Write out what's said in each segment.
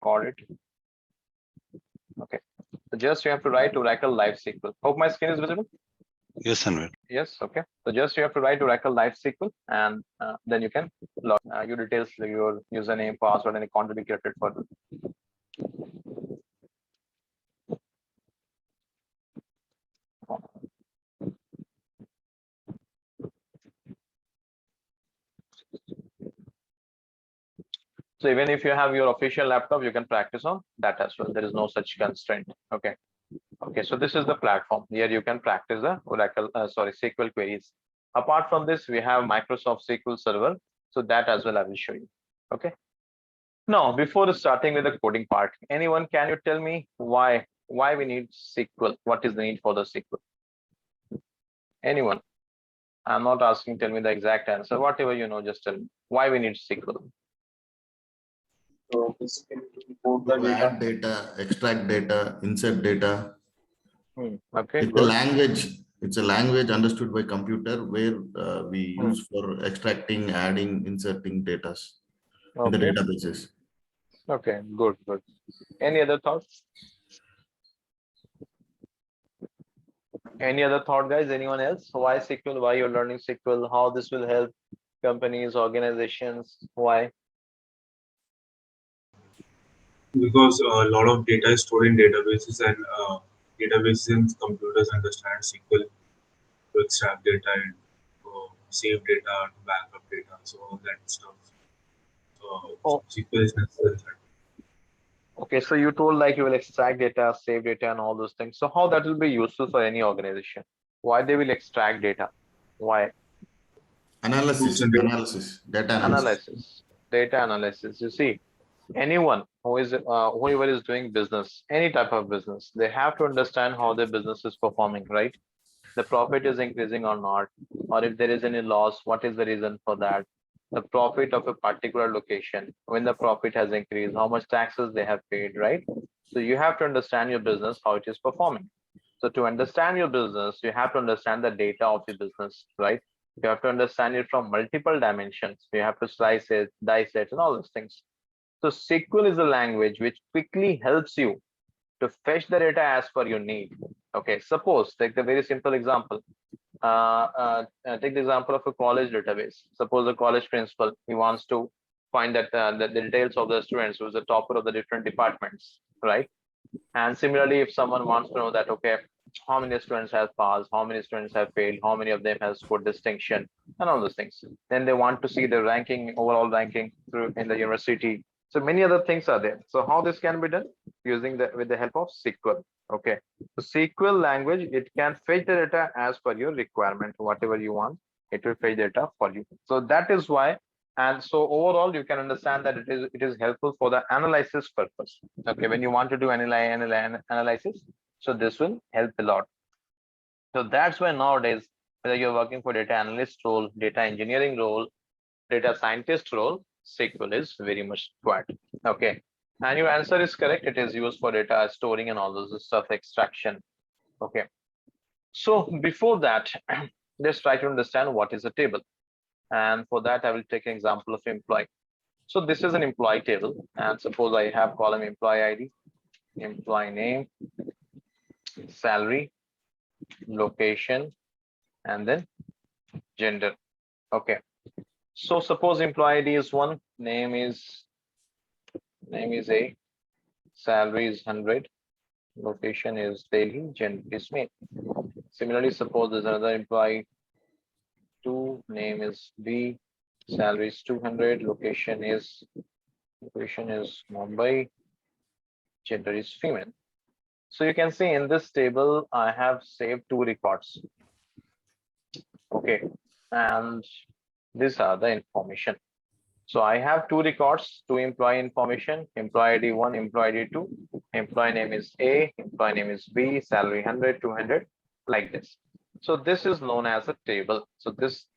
record it. Okay. So just you have to write Oracle Live SQL. Hope my screen is visible. Yes, Anwar. Yes. Okay. So just you have to write Oracle Live SQL, and then you can log your details, like your username, password, any content you created for them. So even if you have your official laptop, you can practice on that as well. There is no such constraint. Okay. Okay. So this is the platform. Here you can practice the Oracle, SQL queries. Apart from this, we have Microsoft SQL Server. So that as well I will show you. Okay. Now, before starting with the coding part, anyone, can you tell me why we need SQL? What is the need for the SQL? Anyone? I'm not asking, tell me the exact answer. Whatever you know, just tell me why we need SQL. So basically, import the data. Add data, extract data, insert data. Okay, it's good. a language. It's a language understood by computer where we use for extracting, adding, inserting data in the databases. Okay, good, good. Any other thoughts? Any other thought, guys? Anyone else? Why SQL? Why you're learning SQL? How this will help companies, organizations? Why? Because a lot of data is stored in databases, and databases and computers understand SQL to extract data and save data, to backup data, so all that stuff. SQL is necessary. Okay, so you told like you will extract data, save data, and all those things. So how that will be useful for any organization? Why they will extract data? Why? Analysis, data analysis. Data analysis. You see, anyone who is whoever is doing business, any type of business, they have to understand how their business is performing, right? The profit is increasing or not, or if there is any loss, what is the reason for that? The profit of a particular location, when the profit has increased, how much taxes they have paid, right? So you have to understand your business, how it is performing. So to understand your business, you have to understand the data of your business, right? You have to understand it from multiple dimensions. You have to slice it, dice it, and all those things. So SQL is a language which quickly helps you to fetch the data as per your need. Okay, suppose take the very simple example. Take the example of a college database. Suppose a college principal, he wants to find that the details of the students who's the topper of the different departments, right? And similarly, if someone wants to know that, okay, how many students have passed, how many students have failed, how many of them has scored distinction, and all those things. Then they want to see the ranking, overall ranking through in the university. So many other things are there. So how this can be done? Using with the help of SQL. Okay. So SQL language, it can fetch the data as per your requirement, whatever you want, it will fetch data for you. So that is why. And so overall, you can understand that it is helpful for the analysis purpose. Okay, when you want to do analysis, so this will help a lot. So that's why nowadays, whether you're working for data analyst role, data engineering role, data scientist role, SQL is very much required. Okay, and your answer is correct. It is used for data storing and all those stuff, extraction. Okay, so before that, let's try to understand what is a table. And for that, I will take an example of employee. So this is an employee table, and suppose I have column employee ID, employee name, salary, location, and then gender. Okay. So suppose employee ID is 1, name is A, salary is 100, location is Delhi, gender is male. Similarly, suppose there's another employee 2, name is B, salary is 200, location is Mumbai, gender is female. So you can see in this table, I have saved 2 records. Okay, and these are the information. So I have 2 records, 2 employee information, employee ID 1, employee ID 2, employee name is A, employee name is B, salary 100, 200, like this. So this is known as a table. So this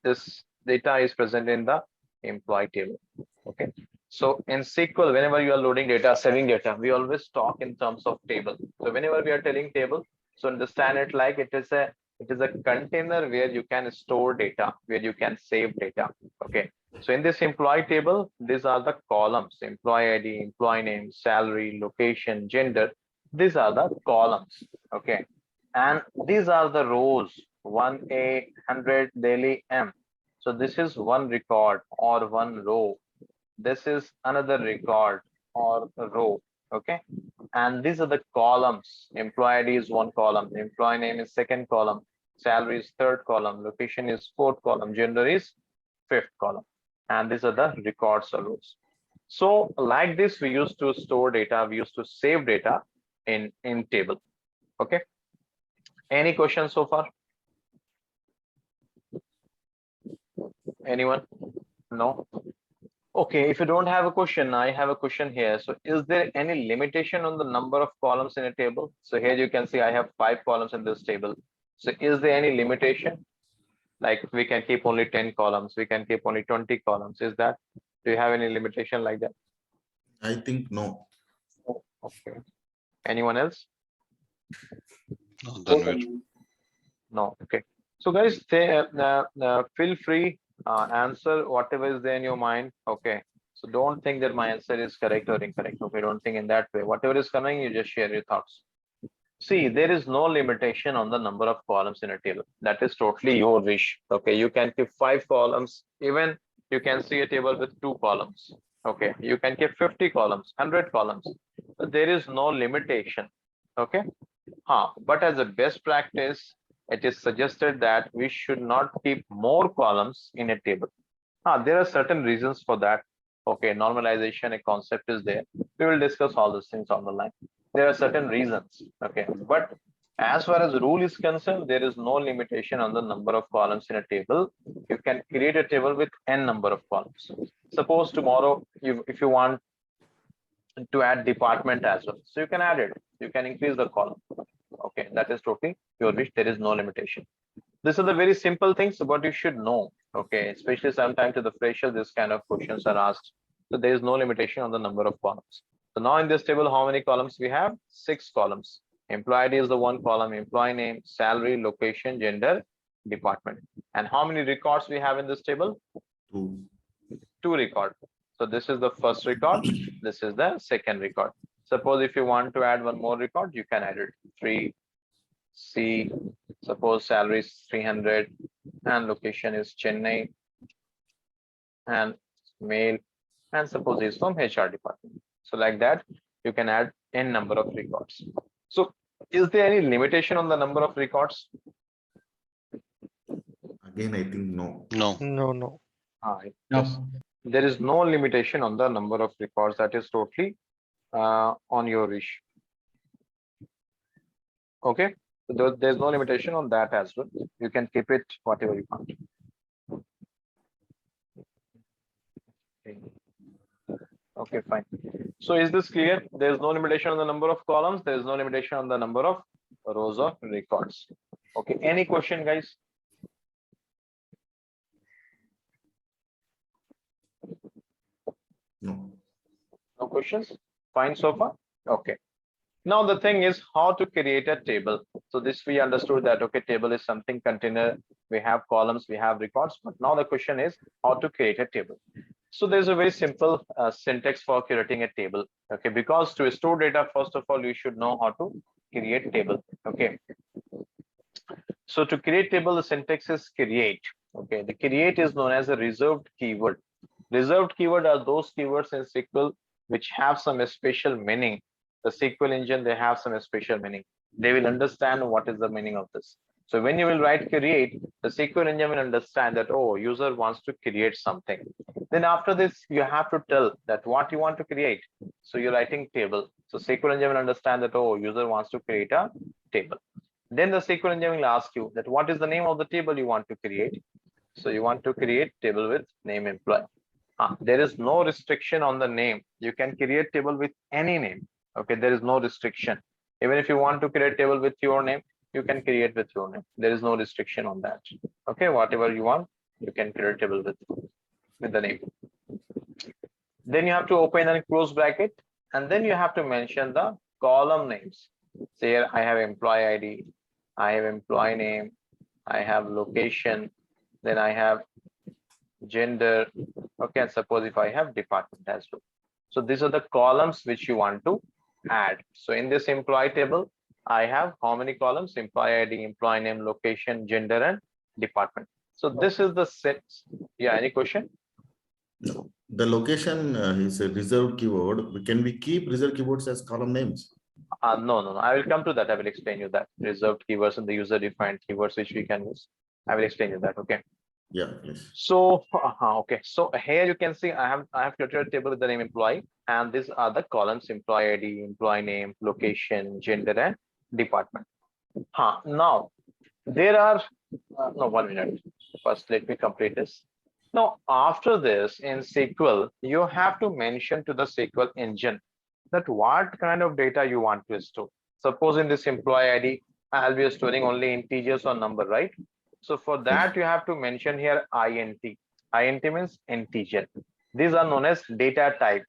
data is present in the employee table. Okay. So in SQL, whenever you are loading data, saving data, we always talk in terms of table. So whenever we are telling table, so understand it like it is a It is a container where you can store data, where you can save data. Okay. So in this employee table, these are the columns: employee ID, employee name, salary, location, gender. These are the columns. Okay. And these are the rows: 1A, 100, daily, M. So this is one record or one row. This is another record or a row. Okay. And these are the columns. Employee ID is one column, employee name is second column, salary is third column, location is fourth column, gender is fifth column. And these are the records or rows. So like this, we used to store data, we used to save data in table. Okay. Any questions so far? Anyone? No? Okay, if you don't have a question, I have a question here. So is there any limitation on the number of columns in a table? So here you can see I have 5 columns in this table. So is there any limitation? Like we can keep only 10 columns, we can keep only 20 columns. Is that, do you have any limitation like that? I think no. Okay. Anyone else? No, Dhanvir. No. Okay. So guys, feel free, answer whatever is there in your mind. Okay. So don't think that my answer is correct or incorrect. Okay. Don't think in that way. Whatever is coming, you just share your thoughts. See, there is no limitation on the number of columns in a table. That is totally your wish. Okay. You can keep 5 columns. Even you can see a table with 2 columns. Okay. You can keep 50 columns, 100 columns. But there is no limitation. Okay. But as a best practice, it is suggested that we should not keep more columns in a table. There are certain reasons for that. Okay, normalization, a concept is there. We will discuss all these things on the line. There are certain reasons. Okay, but as far as rule is concerned, there is no limitation on the number of columns in a table. You can create a table with n number of columns. Suppose tomorrow, if you want to add department as well, so you can add it. You can increase the column. Okay, that is totally your wish. There is no limitation. These are the very simple things, but you should know. Okay, especially sometimes to the fresher, this kind of questions are asked. So there is no limitation on the number of columns. So now in this table, how many columns we have? 6 columns. Employee ID is the one column, employee name, salary, location, gender, department. And how many records we have in this table? 2. 2 records. So this is the first record. This is the second record. Suppose if you want to add one more record, you can add it. 3C. Suppose salary is 300 and location is Chennai and male, and suppose he's from HR department. So like that, you can add n number of records. So is there any limitation on the number of records? Again, I think no. No. No. Yes. There is no limitation on the number of records. That is totally on your wish. Okay. So there's no limitation on that as well. You can keep it whatever you want. Okay, fine. So is this clear? There is no limitation on the number of columns. There is no limitation on the number of rows of records. Okay. Any question, guys? No. No questions? Fine so far? Okay. Now the thing is how to create a table. So this we understood that, okay, table is something container. We have columns, we have records, but now the question is how to create a table. So there's a very simple syntax for creating a table. Okay, because to store data, first of all, you should know how to create table. Okay. So to create table, the syntax is create. Okay, the create is known as a reserved keyword. Reserved keyword are those keywords in SQL which have some special meaning. The SQL engine, they have some special meaning. They will understand what is the meaning of this. So when you will write create, the SQL engine will understand that, oh, user wants to create something. Then after this, you have to tell that what you want to create. So you're writing table. So SQL engine will understand that, oh, user wants to create a table. Then the SQL engine will ask you that what is the name of the table you want to create. So you want to create table with name employee. There is no restriction on the name. You can create table with any name. Okay, there is no restriction. Even if you want to create table with your name, you can create with your name. There is no restriction on that. Okay, whatever you want, you can create table with the name. Then you have to open and close bracket, and then you have to mention the column names. Say here I have employee ID, I have employee name, I have location, then I have gender. Okay, and suppose if I have department as well. So these are the columns which you want to add. So in this employee table, I have how many columns? Employee ID, employee name, location, gender, and department. So this is the set. Yeah, any question? No. The location is a reserved keyword. Can we keep reserved keywords as column names? No. I will come to that. I will explain you that reserved keywords and the user defined keywords which we can use. I will explain you that. Okay. Yeah, please. So okay. So here you can see I have created a table with the name employee, and these are the columns: employee ID, employee name, location, gender, and department. Now there are no 1 minute. First, let me complete this. Now, after this in SQL, you have to mention to the SQL engine that what kind of data you want to store. Suppose in this employee ID, I'll be storing only integers or number, right? So for that, you have to mention here int. Int means integer. These are known as data type.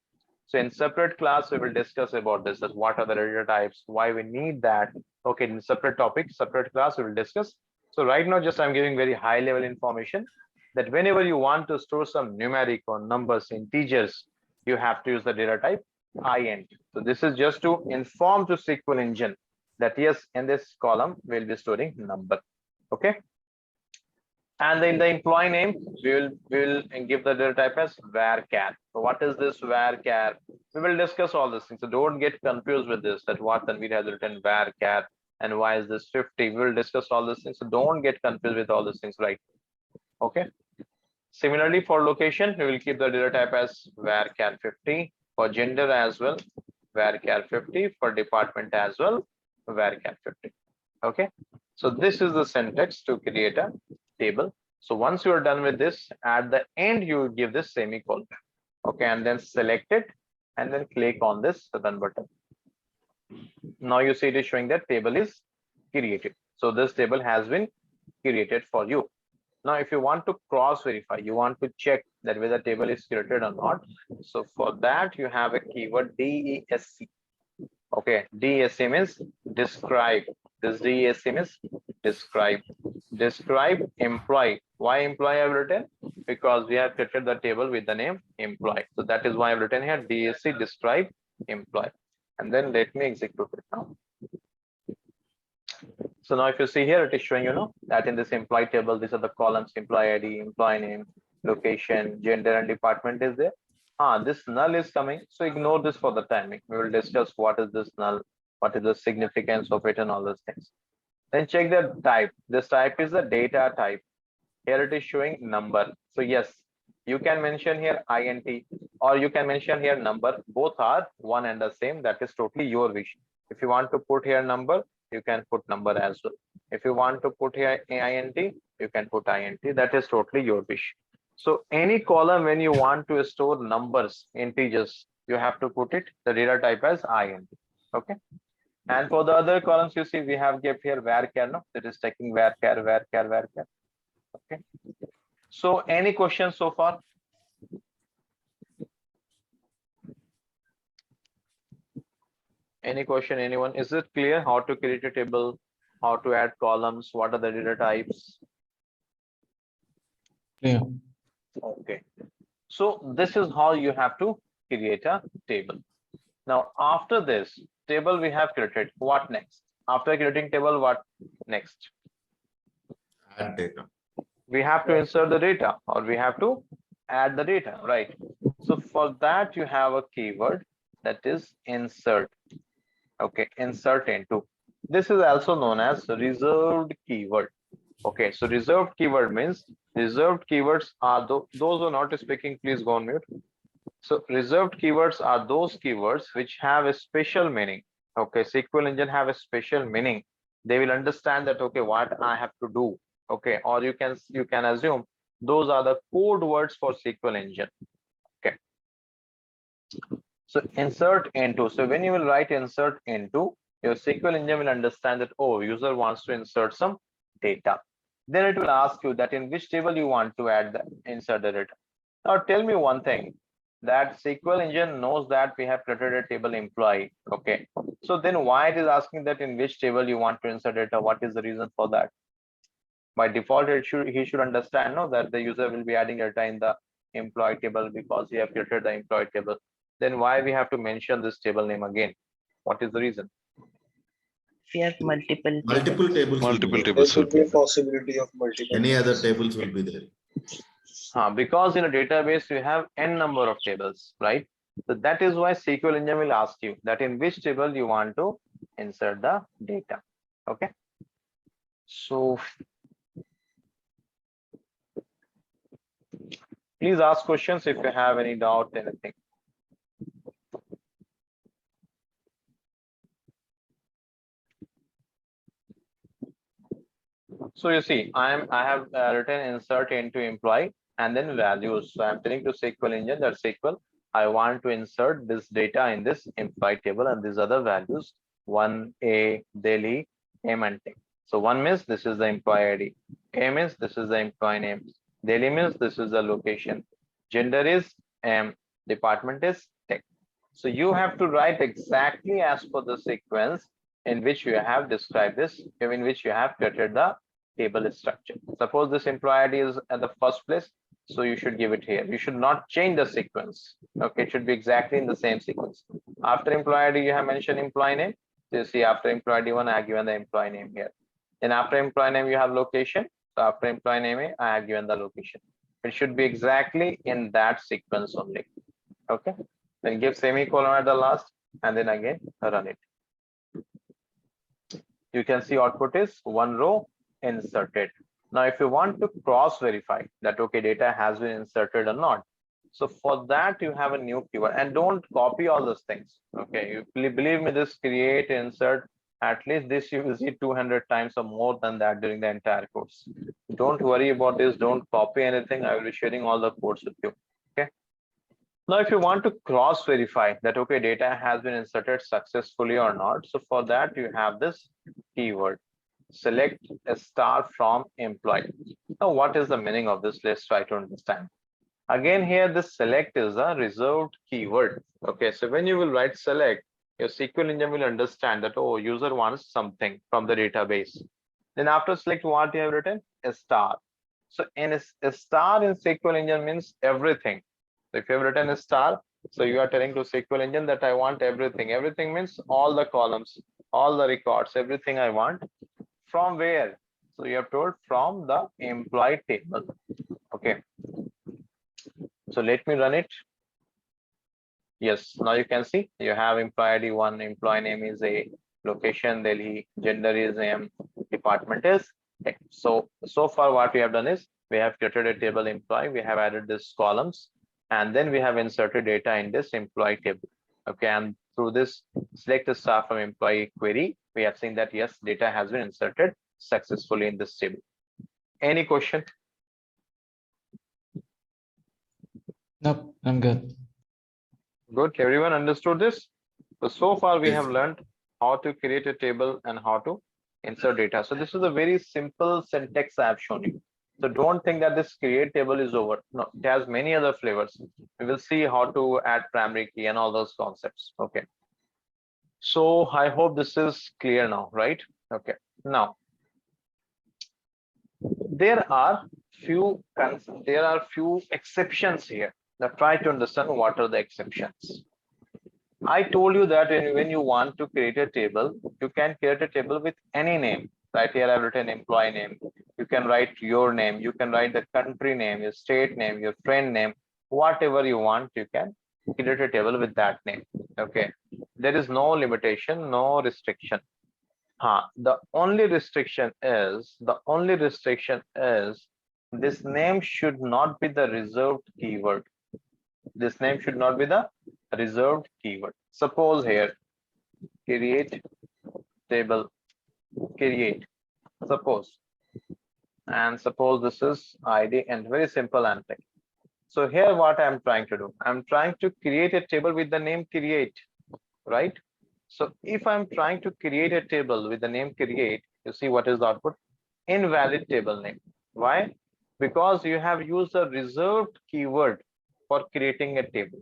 So in separate class, we will discuss about this, that what are the data types, why we need that. Okay, in separate topic, separate class, we will discuss. So right now, just I'm giving very high level information that whenever you want to store some numeric or numbers, integers, you have to use the data type int. So this is just to inform to SQL engine that yes, in this column, we'll be storing number. Okay. And in the employee name, we will give the data type as varchar. So what is this varchar? We will discuss all these things. So don't get confused with this, that what Tanveer has written varchar and why is this 50. We will discuss all these things. So don't get confused with all these things, right? Okay. Similarly, for location, we will keep the data type as varchar 50. For gender as well, varchar 50. For department as well, varchar 50. Okay. So this is the syntax to create a table. So once you are done with this, at the end, you give this semicolon. Okay. And then select it and then click on this run button. Now you see it is showing that table is created. So this table has been created for you. Now, if you want to cross verify, you want to check that whether the table is created or not. So for that, you have a keyword DESC. Okay, DESC means describe. This DESC means describe. Describe employee. Why employee I've written? Because we have created the table with the name employee. So that is why I've written here DESC describe employee. And then let me execute it now. So now if you see here, it is showing, that in this employee table, these are the columns: employee ID, employee name, location, gender, and department is there. This null is coming. So ignore this for the timing. We will discuss what is this null, what is the significance of it, and all those things. Then check the type. This type is the data type. Here it is showing number. So yes, you can mention here int or you can mention here number. Both are one and the same. That is totally your wish. If you want to put here number, you can put number as well. If you want to put here int, you can put int. That is totally your wish. So any column when you want to store numbers, integers, you have to put it the data type as int. Okay. And for the other columns, you see we have kept here varchar. No, it is taking varchar. Okay. So any questions so far? Any question, anyone? Is it clear how to create a table, how to add columns, what are the data types? Yeah. Okay. So this is how you have to create a table. Now, after this table we have created, what next? After creating table, what next? Add data. We have to insert the data or we have to add the data, right? So for that, you have a keyword that is insert. Okay, insert into. This is also known as reserved keyword. Okay, so reserved keyword means reserved keywords are those who are not speaking, please go on mute. So reserved keywords are those keywords which have a special meaning. Okay, SQL engine have a special meaning. They will understand that, okay, what I have to do. Okay, or you can assume those are the code words for SQL engine. Okay. So insert into. So when you will write insert into, your SQL engine will understand that, oh, user wants to insert some data. Then it will ask you that in which table you want to add the insert the data. Now tell me one thing, that SQL engine knows that we have created a table employee. Okay. So then why it is asking that in which table you want to insert data? What is the reason for that? By default, he should understand that the user will be adding data in the employee table because he have created the employee table. Then why we have to mention this table name again? What is the reason? We have multiple Multiple tables. Multiple will be there. There tables will could be be a possibility of multiple. Any other tables. tables will be there. Because in a database, you have n number of tables, right? So that is why SQL engine will ask you that in which table you want to insert the data. Okay. So please ask questions if you have any doubt, anything. So you see, I have written insert into employee and then values. So I'm telling to SQL engine that SQL, I want to insert this data in this employee table and these other values 1A, Delhi, M and Tech. So 1 means this is the employee ID. A means this is the employee name. Delhi means this is the location. Gender is M. Department is Tech. So you have to write exactly as per the sequence in which you have described this, in which you have created the table structure. Suppose this employee ID is at the first place, so you should give it here. You should not change the sequence. Okay, it should be exactly in the same sequence. After employee ID, you have mentioned employee name. So you see, after employee ID 1, I have given the employee name here. Then after employee name, you have location. So after employee name, I have given the location. It should be exactly in that sequence only. Okay. Then give semicolon at the last, and then again run it. You can see output is 1 row inserted. Now, if you want to cross verify that okay, data has been inserted or not, so for that you have a new keyword, and don't copy all those things. Okay, you believe me, this create, insert, at least this you will see 200 times or more than that during the entire course. Don't worry about this. Don't copy anything. I will be sharing all the codes with you. Okay. Now, if you want to cross verify that okay, data has been inserted successfully or not, so for that you have this keyword. Select a star from employee. Now, what is the meaning of this? Let's try to understand. Again, here this select is a reserved keyword. Okay, so when you will write select, your SQL engine will understand that oh, user wants something from the database. Then after select, what you have written? A star. So in a star in SQL engine means everything. So if you have written a star, so you are telling to SQL engine that I want everything. Everything means all the columns, all the records, everything I want. From where? So you have told from the employee table. Okay. So let me run it. Yes, now you can see you have employee ID 1, employee name is A, location Delhi, gender is M, department is Tech. So far what we have done is we have created a table employee, we have added this columns, and then we have inserted data in this employee table. Okay, and through this select a star from employee query, we have seen that yes, data has been inserted successfully in this table. Any question? Nope, I'm good. Good. Everyone understood this? So far we have learned how to create a table and how to insert data. So this is a very simple syntax I have shown you. So don't think that this create table is over. No, it has many other flavors. We will see how to add primary key and all those concepts. Okay. So I hope this is clear now, right? Okay. Now, there are few exceptions here. Now try to understand what are the exceptions. I told you that when you want to create a table, you can create a table with any name. Right here I've written employee name. You can write your name. You can write the country name, your state name, your friend name, whatever you want. You can create a table with that name. Okay. There is no limitation, no restriction. The only restriction is this name should not be the reserved keyword. This name should not be the reserved keyword. Suppose here, create table, create, suppose this is ID and very simple and thing. So here what I'm trying to do, I'm trying to create a table with the name create, right? So if I'm trying to create a table with the name create, you see what is the output? Invalid table name. Why? Because you have used a reserved keyword for creating a table.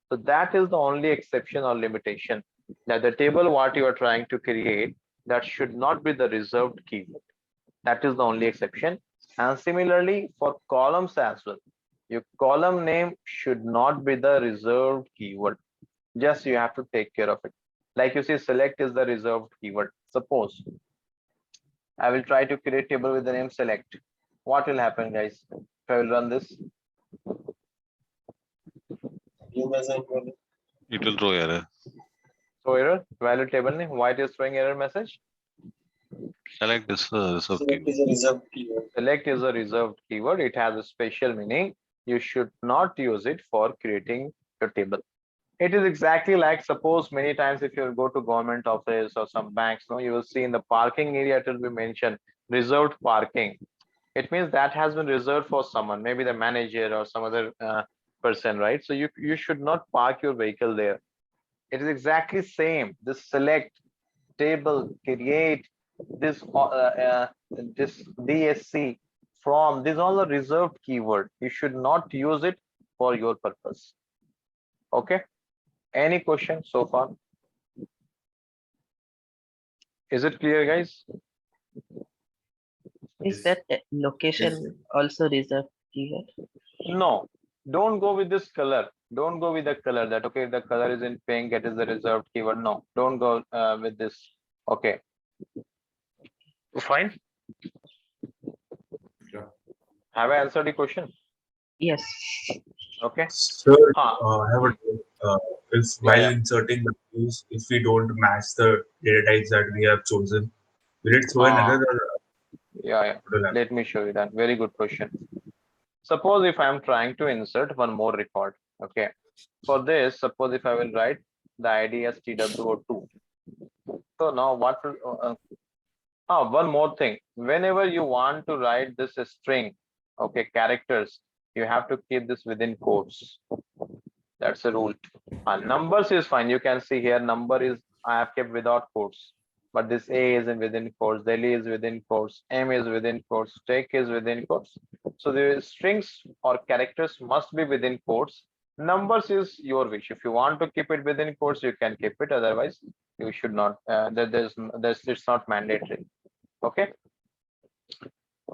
So that is the only exception or limitation, that the table what you are trying to create, that should not be the reserved keyword. That is the only exception. And similarly for columns as well, your column name should not be the reserved keyword. Just you have to take care of it. Like you see, select is the reserved keyword. Suppose I will try to create table with the name select. What will happen, guys? If I will run this, It will throw error. so error, valid table name. Why it is throwing error message? Select this reserved keyword. Select is a reserved keyword. It has a special meaning. You should not use it for creating your table. It is exactly like, suppose many times if you go to government office or some banks, no, you will see in the parking area it will be mentioned reserved parking. It means that has been reserved for someone, maybe the manager or some other person, right? So you should not park your vehicle there. It is exactly same. This select, table, create, this DSC, from, these all are reserved keyword. You should not use it for your purpose. Okay. Any question so far? Is it clear, guys? Is that location also reserved keyword? No, don't go with this color. Don't go with the color that, okay, the color is in pink, it is the reserved keyword. No, don't go with this. Okay. Fine. Yeah. Have I answered the question? Yes. Okay. Sir, Huh. I have a if Yeah, while yeah. inserting the values, if we don't match the data types that we have chosen, will it throw an Ah. error or Yeah. what will happen? Let me show you that. Very good question. Suppose if I am trying to insert one more record. Okay. For this, suppose if I will write the ID as TWO2. So now what will one more thing. Whenever you want to write this string, okay, characters, you have to keep this within quotes. That's a rule. Numbers is fine. You can see here number is I have kept without quotes, but this A is within quotes, Delhi is within quotes, M is within quotes, take is within quotes. So the strings or characters must be within quotes. Numbers is your wish. If you want to keep it within quotes, you can keep it. Otherwise, you should not. There's it's not mandatory. Okay.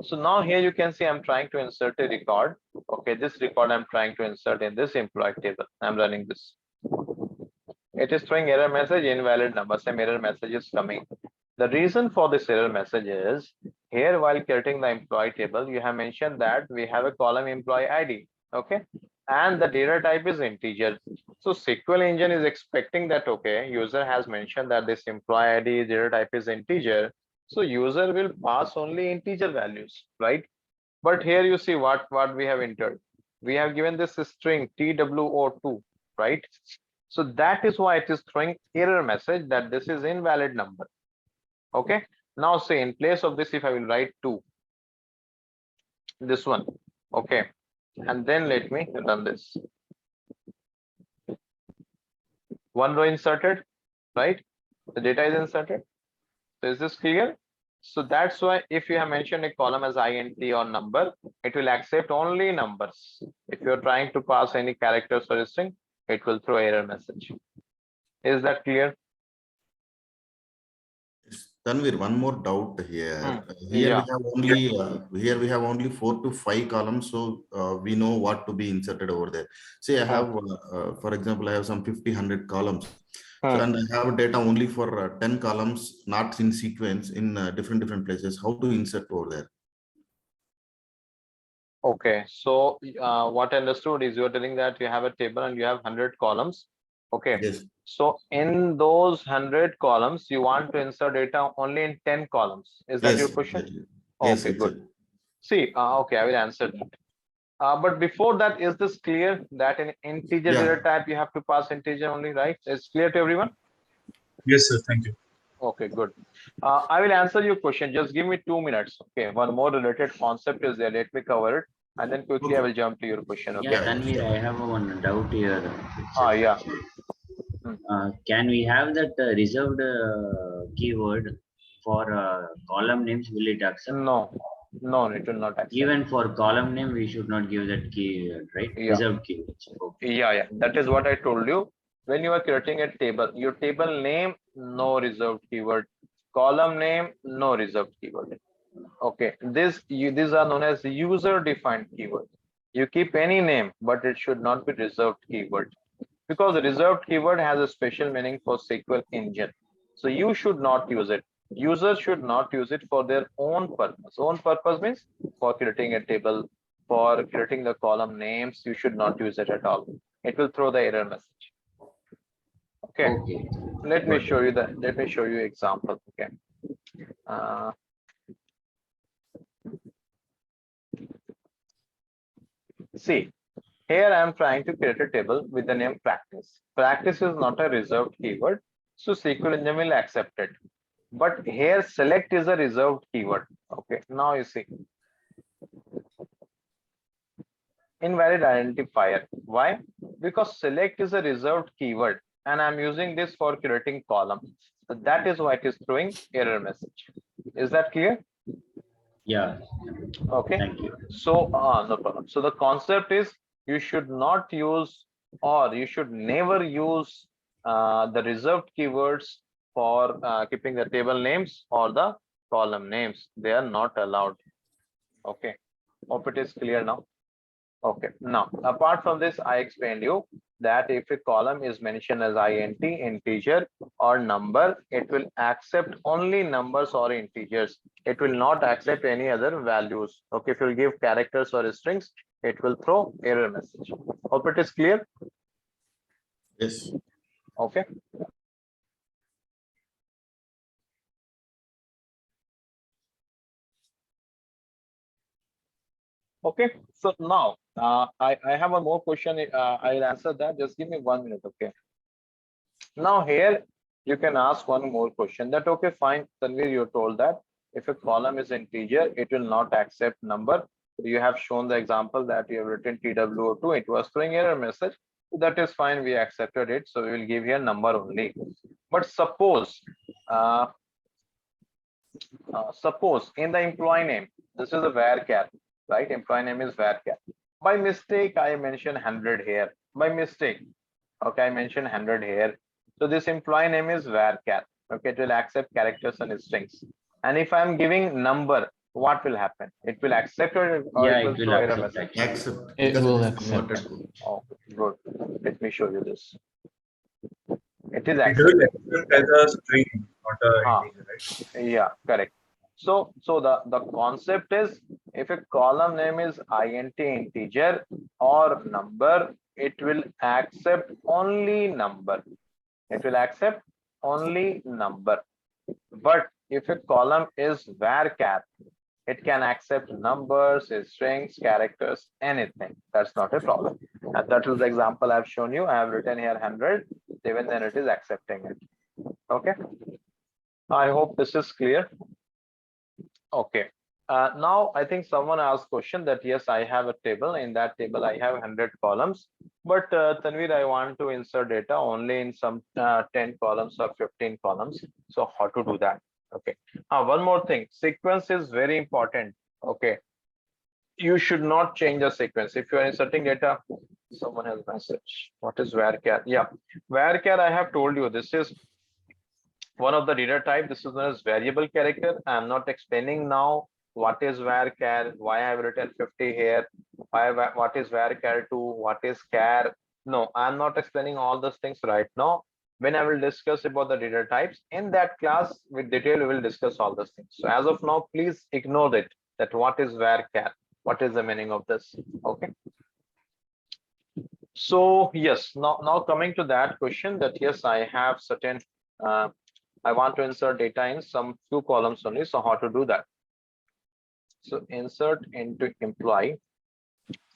So now here you can see I'm trying to insert a record. Okay, this record I'm trying to insert in this employee table. I'm running this. It is throwing error message, invalid number. Some error message is coming. The reason for this error message is here while creating the employee table, you have mentioned that we have a column employee ID. Okay, and the data type is integer. So SQL engine is expecting that, okay, user has mentioned that this employee ID data type is integer. So user will pass only integer values, right? But here you see what we have entered. We have given this string TWO2, right? So that is why it is throwing error message that this is invalid number. Okay. Now say in place of this, if I will write 2, this one, okay, and then let me run this. One row inserted, right? The data is inserted. So is this clear? So that's why if you have mentioned a column as int or number, it will accept only numbers. If you're trying to pass any characters or a string, it will throw error message. Is that clear? Tanvir, one more doubt here. Yeah. Here we have only 4 to 5 columns, so we know what to be inserted over there. Say I have, for example, I have some 50-100 columns. So, and I have data only for 10 columns, not in sequence, in different places. How to insert over there? Okay, so what I understood is you're telling that you have a table and you have 100 columns. Okay. Yes. So in those 100 columns, you want to insert data only in 10 columns. Is that your question? Exactly. Okay, Yes, good. exactly. See, okay, I will answer that. But before that, is this clear that in integer data type you have to pass integer only, right? It's clear to everyone? Yes, sir. Thank you. Okay, good. I will answer your question. Just give me 2 minutes. Okay, one more related concept is there. Let me cover it, and then quickly I will jump to your question. Okay. Yeah, Tanvir, I have one doubt here. Yeah. Can we have that reserved keyword for column names? Will it accept? No, it will not accept. Even for column name, we should not give that keyword, right? Yeah. Reserved keyword. Okay. Yeah. That is what I told you. When you are creating a table, your table name, no reserved keyword. Column name, no reserved keyword. Okay, these are known as user-defined keywords. You keep any name, but it should not be reserved keyword, because the reserved keyword has a special meaning for SQL engine. So you should not use it. Users should not use it for their own purpose. Own purpose means for creating a table, for creating the column names. You should not use it at all. It will throw the error message. Okay. Okay. Let me show you example. Okay. See, here I am trying to create a table with the name practice. Practice is not a reserved keyword, so SQL engine will accept it. But here select is a reserved keyword. Okay, now you see. Invalid identifier. Why? Because select is a reserved keyword and I'm using this for creating column. So that is why it is throwing error message. Is that clear? Yeah. Okay. Thank you. So no problem. So the concept is you should not use, or you should never use the reserved keywords for keeping the table names or the column names. They are not allowed. Okay. Hope it is clear now. Okay. Now, apart from this, I explained you that if a column is mentioned as int, integer or number, it will accept only numbers or integers. It will not accept any other values. Okay. If you give characters or strings, it will throw error message. Hope it is clear. Yes. Okay. Okay. So now I have one more question. I'll answer that. Just give me 1 minute. Okay. Now here you can ask one more question that, okay, fine, Tanvir, you told that if a column is integer, it will not accept number. You have shown the example that you have written TWO2, it was throwing error message. That is fine, we accepted it. So we will give here number only. But suppose in the employee name, this is a varchar, right? Employee name is varchar. By mistake, I mentioned 100 here. By mistake, okay, I mentioned 100 here. So this employee name is varchar. Okay, it will accept characters and strings. And if I'm giving number, what will happen? It will accept or Yeah, it will it will throw error accept message. actually. Accept. It Because will is accept. converted to. Oh, good. Let me show you this. It is It accept. will accept as a string, not a integer, right? Yeah, correct. So the concept is if a column name is int integer or number, it will accept only number. It will accept only number. But if a column is varchar, it can accept numbers, strings, characters, anything. That's not a problem. And that is the example I've shown you. I have written here 100, even then it is accepting it. Okay. I hope this is clear. Okay. Now I think someone asked question that yes, I have a table. In that table, I have 100 columns. But Tanvir, I want to insert data only in some 10 columns or 15 columns. So how to do that? Okay. One more thing. Sequence is very important. Okay. You should not change the sequence. If you are inserting data, someone has message. What is varchar? Yeah. Varchar, I have told you, this is one of the data type. This is known as variable character. I'm not explaining now what is varchar, why I have written 50 here, what is varchar2, what is char. No, I'm not explaining all those things right now. When I will discuss about the data types in that class with detail, we will discuss all those things. So as of now, please ignore it, that what is varchar, what is the meaning of this. Okay. So yes, now coming to that question, that yes, I have certain I want to insert data in some few columns only. So how to do that? So insert into employee.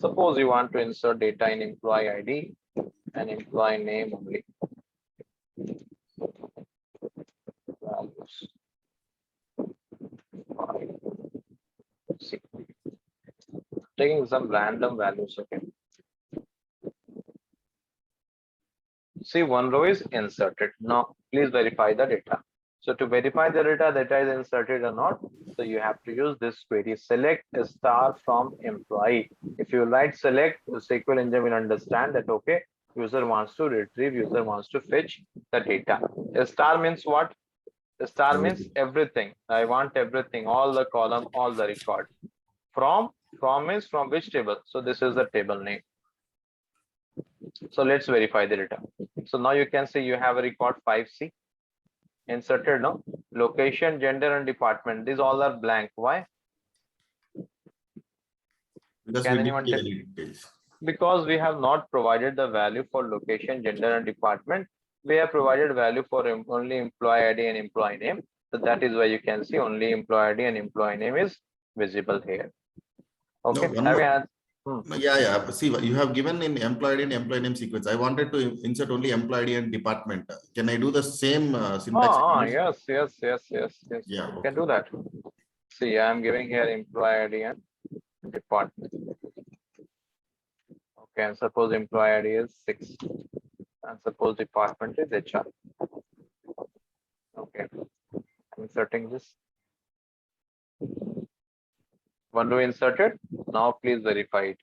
Suppose you want to insert data in employee ID and employee name only. Values. See, taking some random values. Okay. See, one row is inserted. Now, please verify the data. So to verify the data is inserted or not, so you have to use this query, select a star from employee. If you write select, the SQL engine will understand that, okay, user wants to retrieve, user wants to fetch the data. A star means what? The star means Everything. everything. I want everything, all the column, all the record. From means from which table? So this is the table name. So let's verify the data. So now you can see you have a record 5C inserted, no? Location, gender, and department. These all are blank. Why? Because Can we anyone didn't tell? give any details. Because we have not provided the value for location, gender, and department. We have provided value for only employee ID and employee name. So that is why you can see only employee ID and employee name is visible here. Okay. No, one Have more. you had? Yeah. See, you have given in employee ID and employee name sequence. I wanted to insert only employee ID and department. Can I do the same syntax? Yes. Yeah. You Okay. can do that. See, I am giving here employee ID and department. Okay, and suppose employee ID is 6. And suppose department is HR. Okay, I'm inserting this. Once we inserted, now please verify it.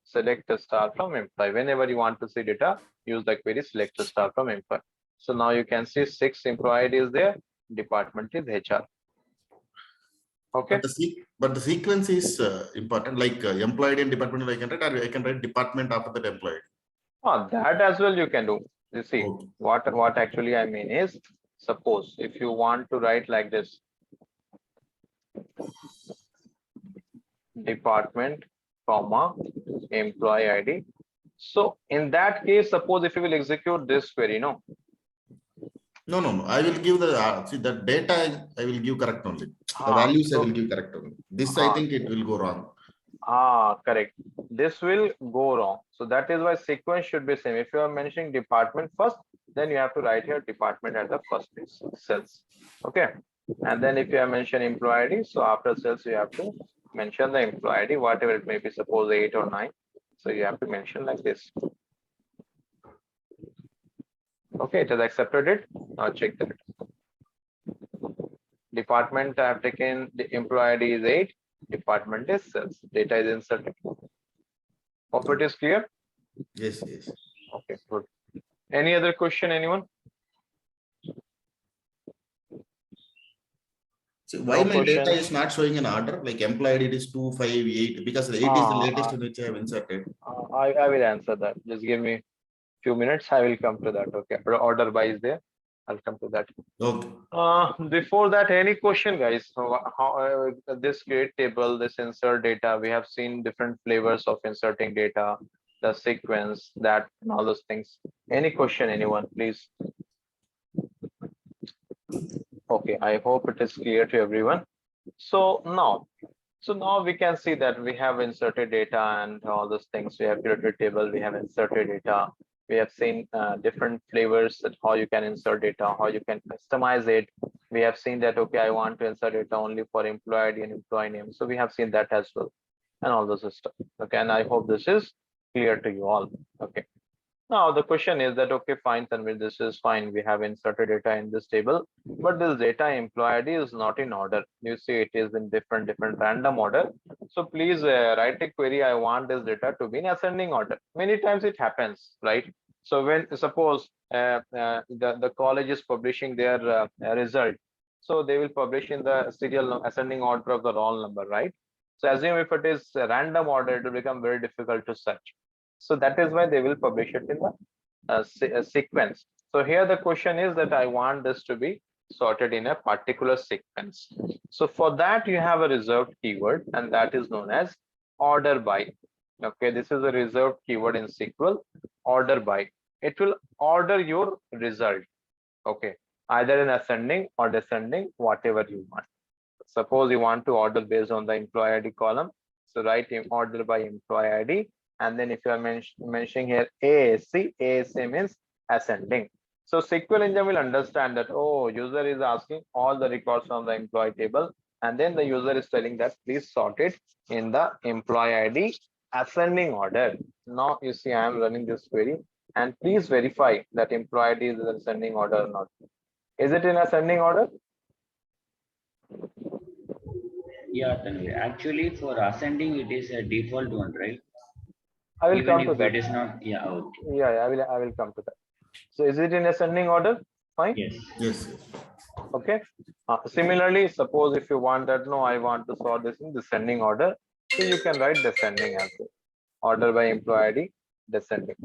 Select a star from employee. Whenever you want to see data, use the query select a star from employee. So now you can see 6 employee ID is there, department is HR. Okay. But the sequence is important. Like employee ID and department, I can write, or I can write department after that employee. That as well you can do. You see, Okay. what actually I mean is, suppose if you want to write like this, department, comma, employee ID. So in that case, suppose if you will execute this query, no? No. I will give the see the data. I will give correct only. The values I will give correct only. This I think it will go wrong. Correct. This will go wrong. So that is why sequence should be same. If you are mentioning department first, then you have to write here department at the first place cells. Okay. And then if you are mentioning employee ID, so after cells you have to mention the employee ID, whatever it may be, suppose 8 or 9. So you have to mention like this. Okay, it has accepted it. Now check that. Department I have taken, the employee ID is 8, department is cells. Data is inserted. Hope it is clear. Yes. Okay, good. Any other question, anyone? So why my data is not showing an order? Like employee ID it is 2, 5, 8 because the 8 is the latest in which I have inserted. I will answer that. Just give me few minutes. I will come to that. Okay, order by is there. I'll come to that. Okay. Before that, any question, guys? So how this create table, this insert data? We have seen different flavors of inserting data, the sequence, that, and all those things. Any question, anyone, please? Okay, I hope it is clear to everyone. So now we can see that we have inserted data and all those things. We have created table, we have inserted data. We have seen different flavors that how you can insert data, how you can customize it. We have seen that, okay, I want to insert data only for employee ID and employee name. So we have seen that as well, and all those stuff. Okay, and I hope this is clear to you all. Okay. Now the question is that, okay, fine, Tanvir, this is fine. We have inserted data in this table, but this data employee ID is not in order. You see, it is in different random order. So please write a query. I want this data to be in ascending order. Many times it happens, right? So when suppose the college is publishing their result, so they will publish in the serial ascending order of the roll number, right? So assume if it is a random order, it will become very difficult to search. So that is why they will publish it in the sequence. So here the question is that I want this to be sorted in a particular sequence. So for that you have a reserved keyword, and that is known as order by. Okay, this is a reserved keyword in SQL, order by. It will order your result. Okay, either in ascending or descending, whatever you want. Suppose you want to order based on the employee ID column. So write in order by employee ID. And then if you are mentioning here AAC means ascending. So SQL engine will understand that, oh, user is asking all the records from the employee table. And then the user is telling that please sort it in the employee ID ascending order. Now you see I am running this query, and please verify that employee ID is in ascending order or not. Is it in ascending order? Yeah, Tanvir. Actually, for ascending, it is a default one, right? I will Even come if to that. it is not, yeah, okay. Yeah, I will come to that. So is it in ascending order? Fine. Yes. Yes. Okay. Similarly, suppose if you want that, no, I want to sort this in descending order. So you can write descending as well. Order by employee ID, descending.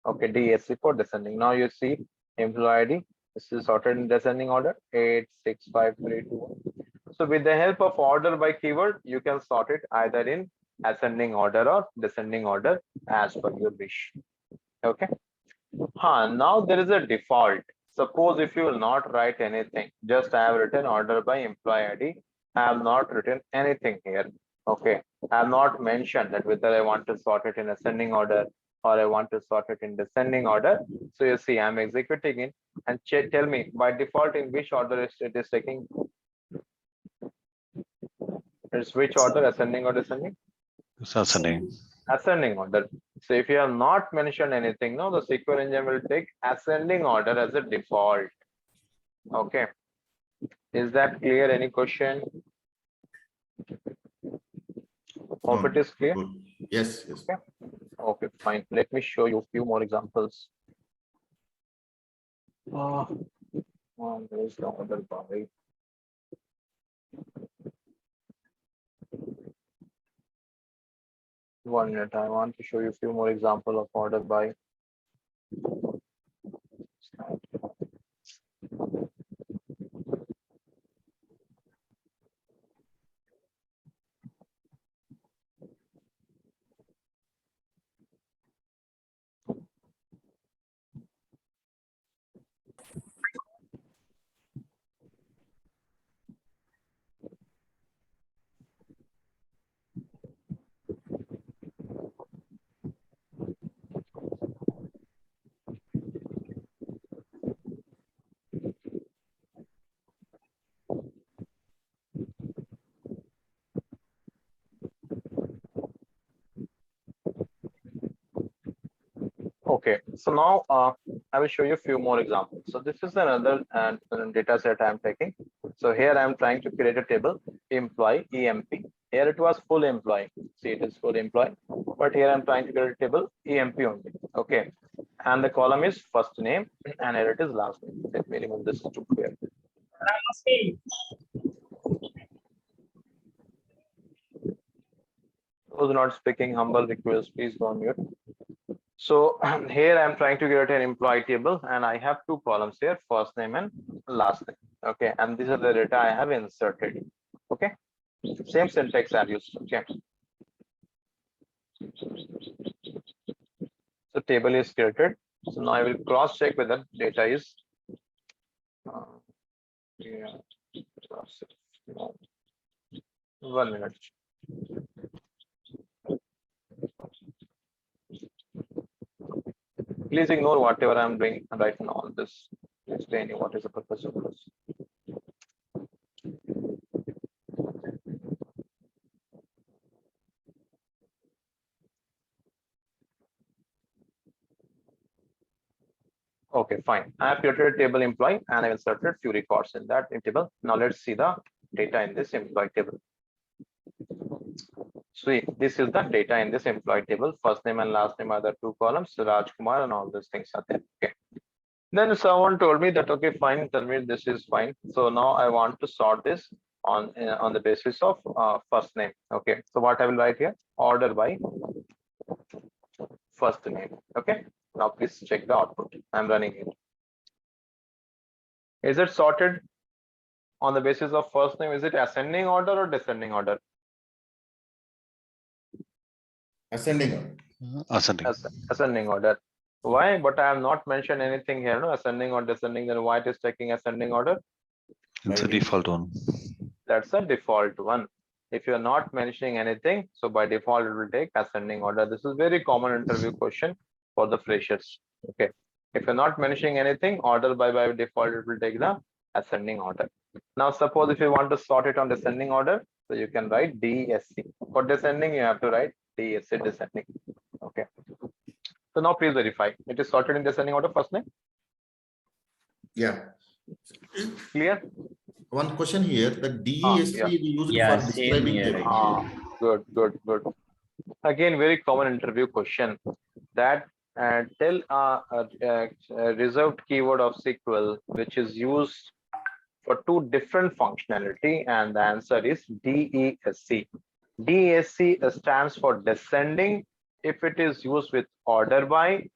Okay, DSC for descending. Now you see employee ID. This is sorted in descending order 8, 6, 5, 3, 2, 1. So with the help of order by keyword, you can sort it either in ascending order or descending order as per your wish. Okay. Now there is a default. Suppose if you will not write anything, just I have written order by employee ID. I have not written anything here. Okay. I have not mentioned that whether I want to sort it in ascending order or I want to sort it in descending order. So you see, I'm executing it and tell me by default in which order it is taking. It's which order, ascending or descending? It's ascending. Ascending order. So if you have not mentioned anything, no, the SQL engine will take ascending order as a default. Okay. Is that clear? Any question? Hope it is clear. Good. Yes, yes. Okay. Okay, fine. Let me show you a few more examples. There is no order by. One minute. I want to show you a few more examples of order by. Okay, so now I will show you a few more examples. So this is another data set I'm taking. So here I'm trying to create a table, employee, EMP. Here it was full employee. See, it is full employee. But here I'm trying to create a table, EMP only. Okay. And the column is first name and here it is last name. Let me remove this to clear. Those not speaking, humble request, please go on mute. So here I'm trying to create an employee table and I have two columns here, first name and last name. Okay, and these are the data I have inserted. Okay, same syntax I used. Okay. So table is created. So now I will cross check whether data is yeah. 1 minute. Please ignore whatever I'm doing right now on this. Explaining what is the purpose of this. Okay, fine. I have created a table employee and I have inserted few records in that table. Now let's see the data in this employee table. So this is the data in this employee table. First name and last name are the two columns, Rajkumar and all these things are there. Okay. Then someone told me that, okay, fine, tell me this is fine. So now I want to sort this on the basis of first name. Okay. So what I will write here, order by first name. Okay. Now please check the output. I'm running it. Is it sorted on the basis of first name? Is it ascending order or descending order? Ascending order. Ascending. Ascending order. Why? But I have not mentioned anything here, no, ascending or descending. Then why it is taking ascending order? It's a default one. That's a default one. If you are not mentioning anything, so by default it will take ascending order. This is very common interview question for the freshers. Okay. If you're not mentioning anything, order by default it will take the ascending order. Now suppose if you want to sort it on descending order, so you can write DSC. For descending, you have to write DSC descending. Okay. So now please verify. It is sorted in descending order first name. Yeah. Clear? One question here, the DESC yeah. we use Yeah, for same describing here, table. Good. Again, very common interview question that tell a reserved keyword of SQL which is used for two different functionality, and the answer is DESC. DESC stands for descending if it is used with order by.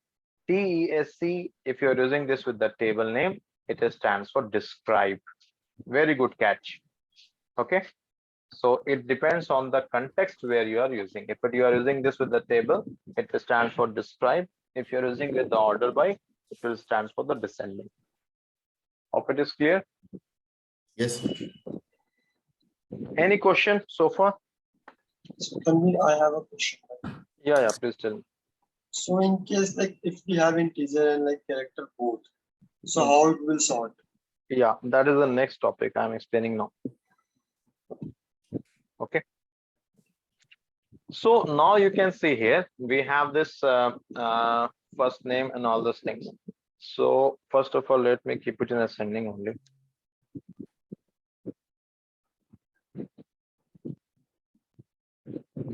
DESC, if you're using this with the table name, it stands for describe. Very good catch. Okay. So it depends on the context where you are using. If you are using this with the table, it stands for describe. If you're using with the order by, it will stand for the descending. Hope it is clear. Yes. Any question so far? So Tanvir, I have a question. Yeah, please tell me. So in case like if we have integer and like character both, so how it will sort? Yeah, that is the next topic I'm explaining now. Okay. So now you can see here we have this first name and all those things. So first of all, let me keep it in ascending only.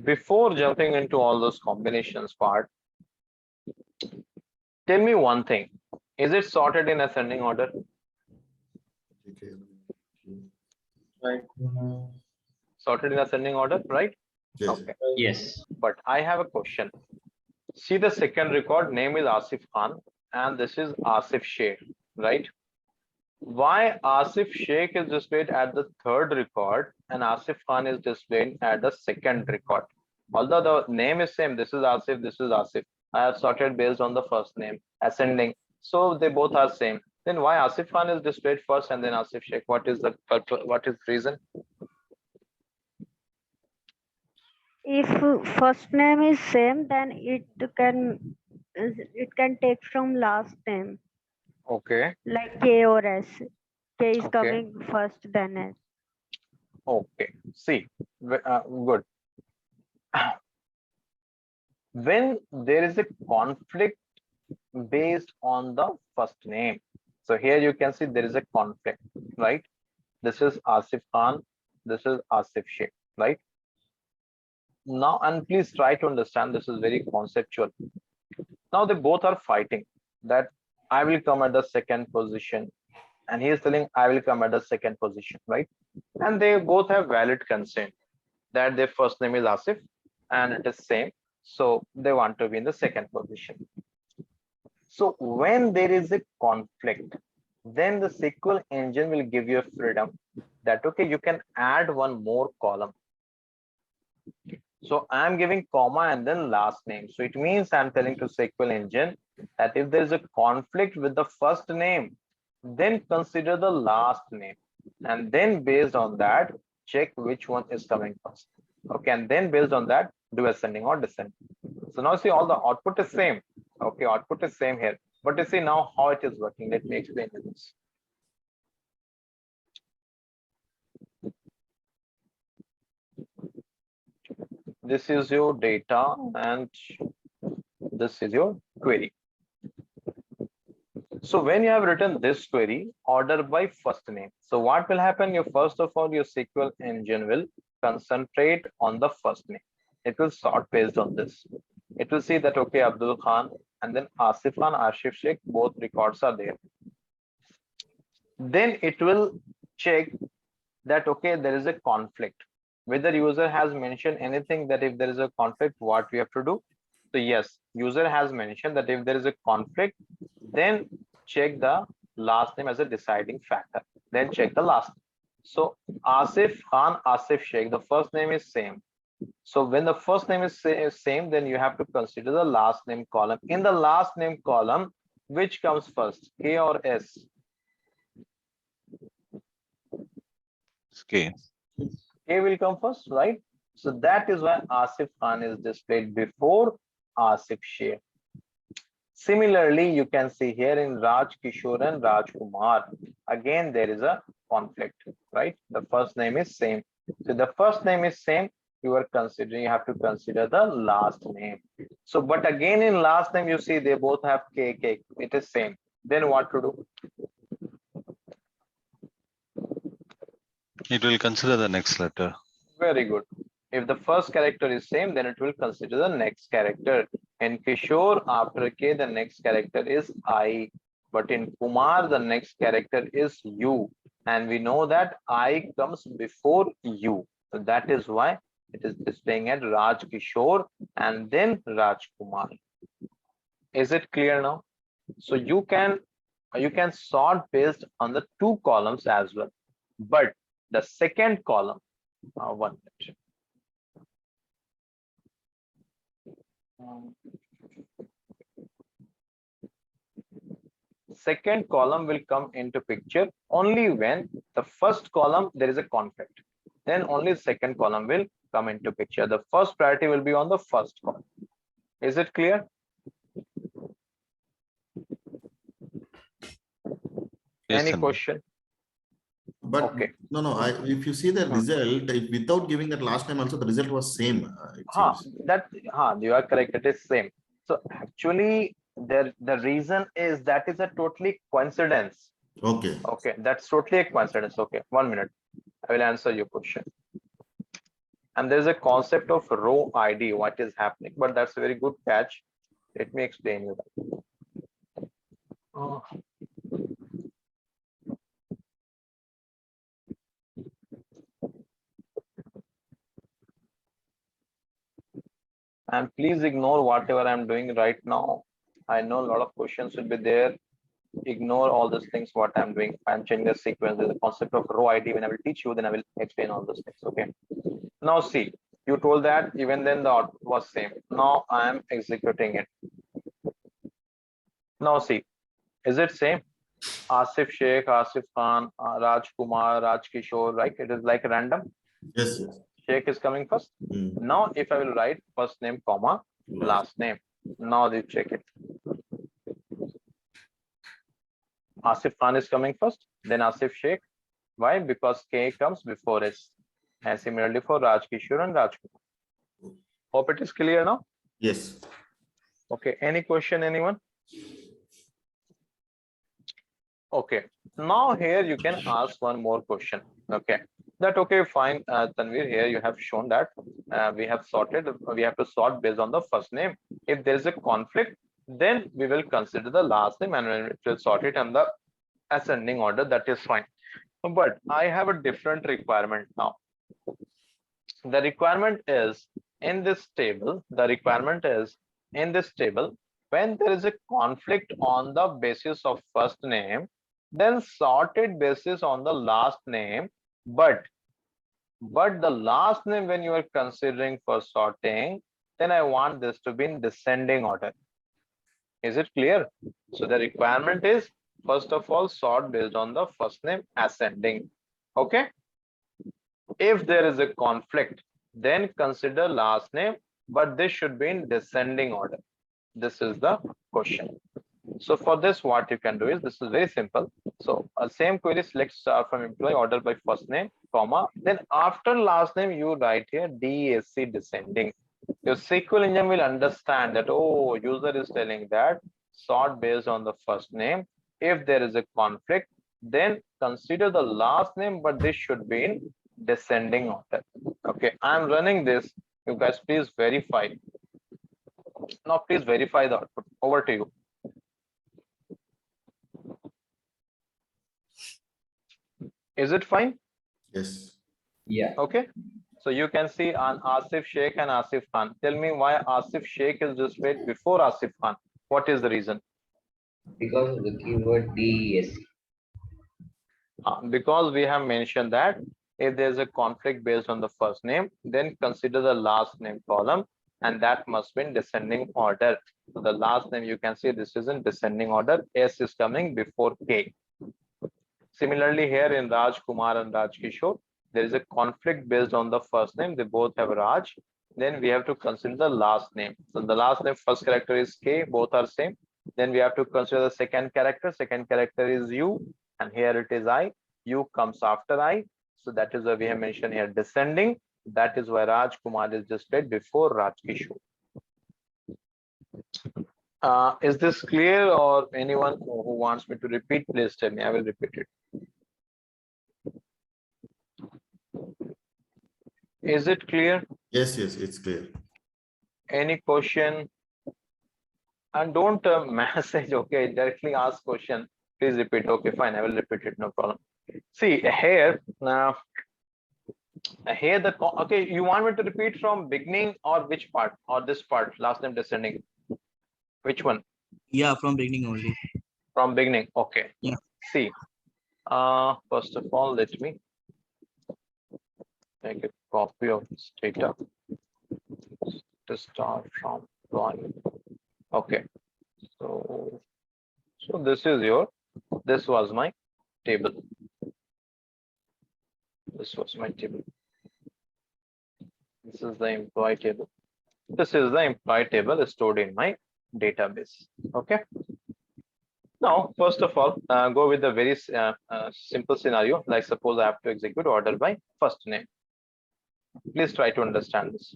Before jumping into all those combinations part, tell me one thing. Is it sorted in ascending order? Right. Sorted in ascending order, right? Yes. Okay. Yes. But I have a question. See the second record, name is Asif Khan, and this is Asif Sheikh, right? Why Asif Sheikh is displayed at the third record and Asif Khan is displayed at the second record? Although the name is same, this is Asif, this is Asif. I have sorted based on the first name, ascending. So they both are same. Then why Asif Khan is displayed first and then Asif Sheikh? What is the reason? If first name is same, then it can take from last name, Okay. like K or S. K is Okay. coming first, then S. Okay. See, good. When there is a conflict based on the first name, so here you can see there is a conflict, right? This is Asif Khan, this is Asif Sheikh, right? Now, and please try to understand, this is very conceptual. Now they both are fighting that I will come at the second position, and he is telling I will come at the second position, right? And they both have valid consent that their first name is Asif and it is same, so they want to be in the second position. So when there is a conflict, then the SQL engine will give you a freedom that okay, you can add one more column. So I'm giving comma and then last name. So it means I'm telling to SQL engine that if there is a conflict with the first name, then consider the last name. And then based on that, check which one is coming first. Okay, and then based on that, do ascending or descending. So now see all the output is same. Okay, output is same here. But you see now how it is working. Let me explain this. This is your data and this is your query. So when you have written this query, order by first name. So what will happen? You first of all, your SQL engine will concentrate on the first name. It will sort based on this. It will see that okay, Abdul Khan and then Asif Khan, Asif Sheikh, both records are there. Then it will check that okay, there is a conflict. Whether user has mentioned anything that if there is a conflict, what we have to do? So yes, user has mentioned that if there is a conflict, then check the last name as a deciding factor. Then check the last name. So Asif Khan, Asif Sheikh, the first name is same. So when the first name is same, then you have to consider the last name column. In the last name column, which comes first, K or S? K. K will come first, right? So that is why Asif Khan is displayed before Asif Sheikh. Similarly, you can see here in Raj Kishore and Raj Kumar, again there is a conflict, right? The first name is same. So the first name is same, you have to consider the last name. So, but again in last name, you see they both have K, it is same. Then what to do? It will consider the next letter. Very good. If the first character is same, then it will consider the next character. In Kishore, after K, the next character is I. But in Kumar, the next character is U. And we know that I comes before you. So that is why it is displaying at Raj Kishore and then Raj Kumar. Is it clear now? So you can sort based on the two columns as well. But the second column, one minute. Second column will come into picture only when the first column there is a conflict. Then only second column will come into picture. The first priority will be on the first column. Is it clear? Yes, Any Tanvi. question? But Okay. no, if you see the result, without giving that last name also, the result was same. It seems. You are correct. It is same. So actually, the reason is that is a totally coincidence. Okay. Okay, that's totally a coincidence. Okay, 1 minute. I will answer your question. And there's a concept of row ID, what is happening, but that's a very good catch. Let me explain you that. And please ignore whatever I'm doing right now. I know a lot of questions will be there. Ignore all these things, what I'm doing. I'm changing the sequence. There's a concept of row ID. When I will teach you, then I will explain all those things. Okay. Now see, you told that even then the output was same. Now I am executing it. Now see, is it same? Asif Sheikh, Asif Khan, Raj Kumar, Raj Kishore, right? It is like random. Yes, yes. Sheikh is coming first. Now if I will write first name, comma, last name. Now you check it. Asif Khan is coming first, then Asif Sheikh. Why? Because K comes before S. And similarly for Raj Kishore and Raj Kumar. Hope it is clear now. Yes. Okay. Any question, anyone? Okay. Now here you can ask one more question. Okay. That okay, fine. Tanvir, here you have shown that we have to sort based on the first name. If there is a conflict, then we will consider the last name and we will sort it in the ascending order. That is fine. But I have a different requirement now. The requirement is in this table, when there is a conflict on the basis of first name, then sorted basis on the last name, but the last name when you are considering for sorting, then I want this to be in descending order. Is it clear? So the requirement is, first of all, sort based on the first name ascending. Okay. If there is a conflict, then consider last name, but this should be in descending order. This is the question. So for this, what you can do is, this is very simple. So same query, select star from employee, order by first name, comma, then after last name, you write here DSC descending. Your SQL engine will understand that, oh, user is telling that sort based on the first name. If there is a conflict, then consider the last name, but this should be in descending order. Okay, I'm running this. You guys please verify. Now please verify the output. Over to you. Is it fine? Yes. Yeah. Okay. So you can see on Asif Sheikh and Asif Khan. Tell me why Asif Sheikh is displayed before Asif Khan. What is the reason? Because of the keyword DESC. Because we have mentioned that if there's a conflict based on the first name, then consider the last name column, and that must be in descending order. So the last name, you can see this is in descending order. S is coming before K. Similarly, here in Raj Kumar and Raj Kishore, there is a conflict based on the first name. They both have Raj. Then we have to consider the last name. So the last name, first character is K, both are same. Then we have to consider the second character. Second character is U, and here it is I. U comes after I. So that is why we have mentioned here descending. That is why Raj Kumar is displayed before Raj Kishore. Is this clear, or anyone who wants me to repeat, please tell me. I will repeat it. Is it clear? Yes, yes, it's clear. Any question? And don't message, okay, directly ask question. Please repeat. Okay, fine, I will repeat it, no problem. See here now. Here okay, you want me to repeat from beginning or which part or this part, last name descending? Which one? Yeah, from beginning only. From beginning. Okay. Yeah. See, first of all, let me make a copy of this data to start from drawing. Okay. So this was my table. This was my table. This is the employee table. This is the employee table stored in my database. Okay. Now, first of all, go with a very simple scenario. Like suppose I have to execute order by first name. Please try to understand this.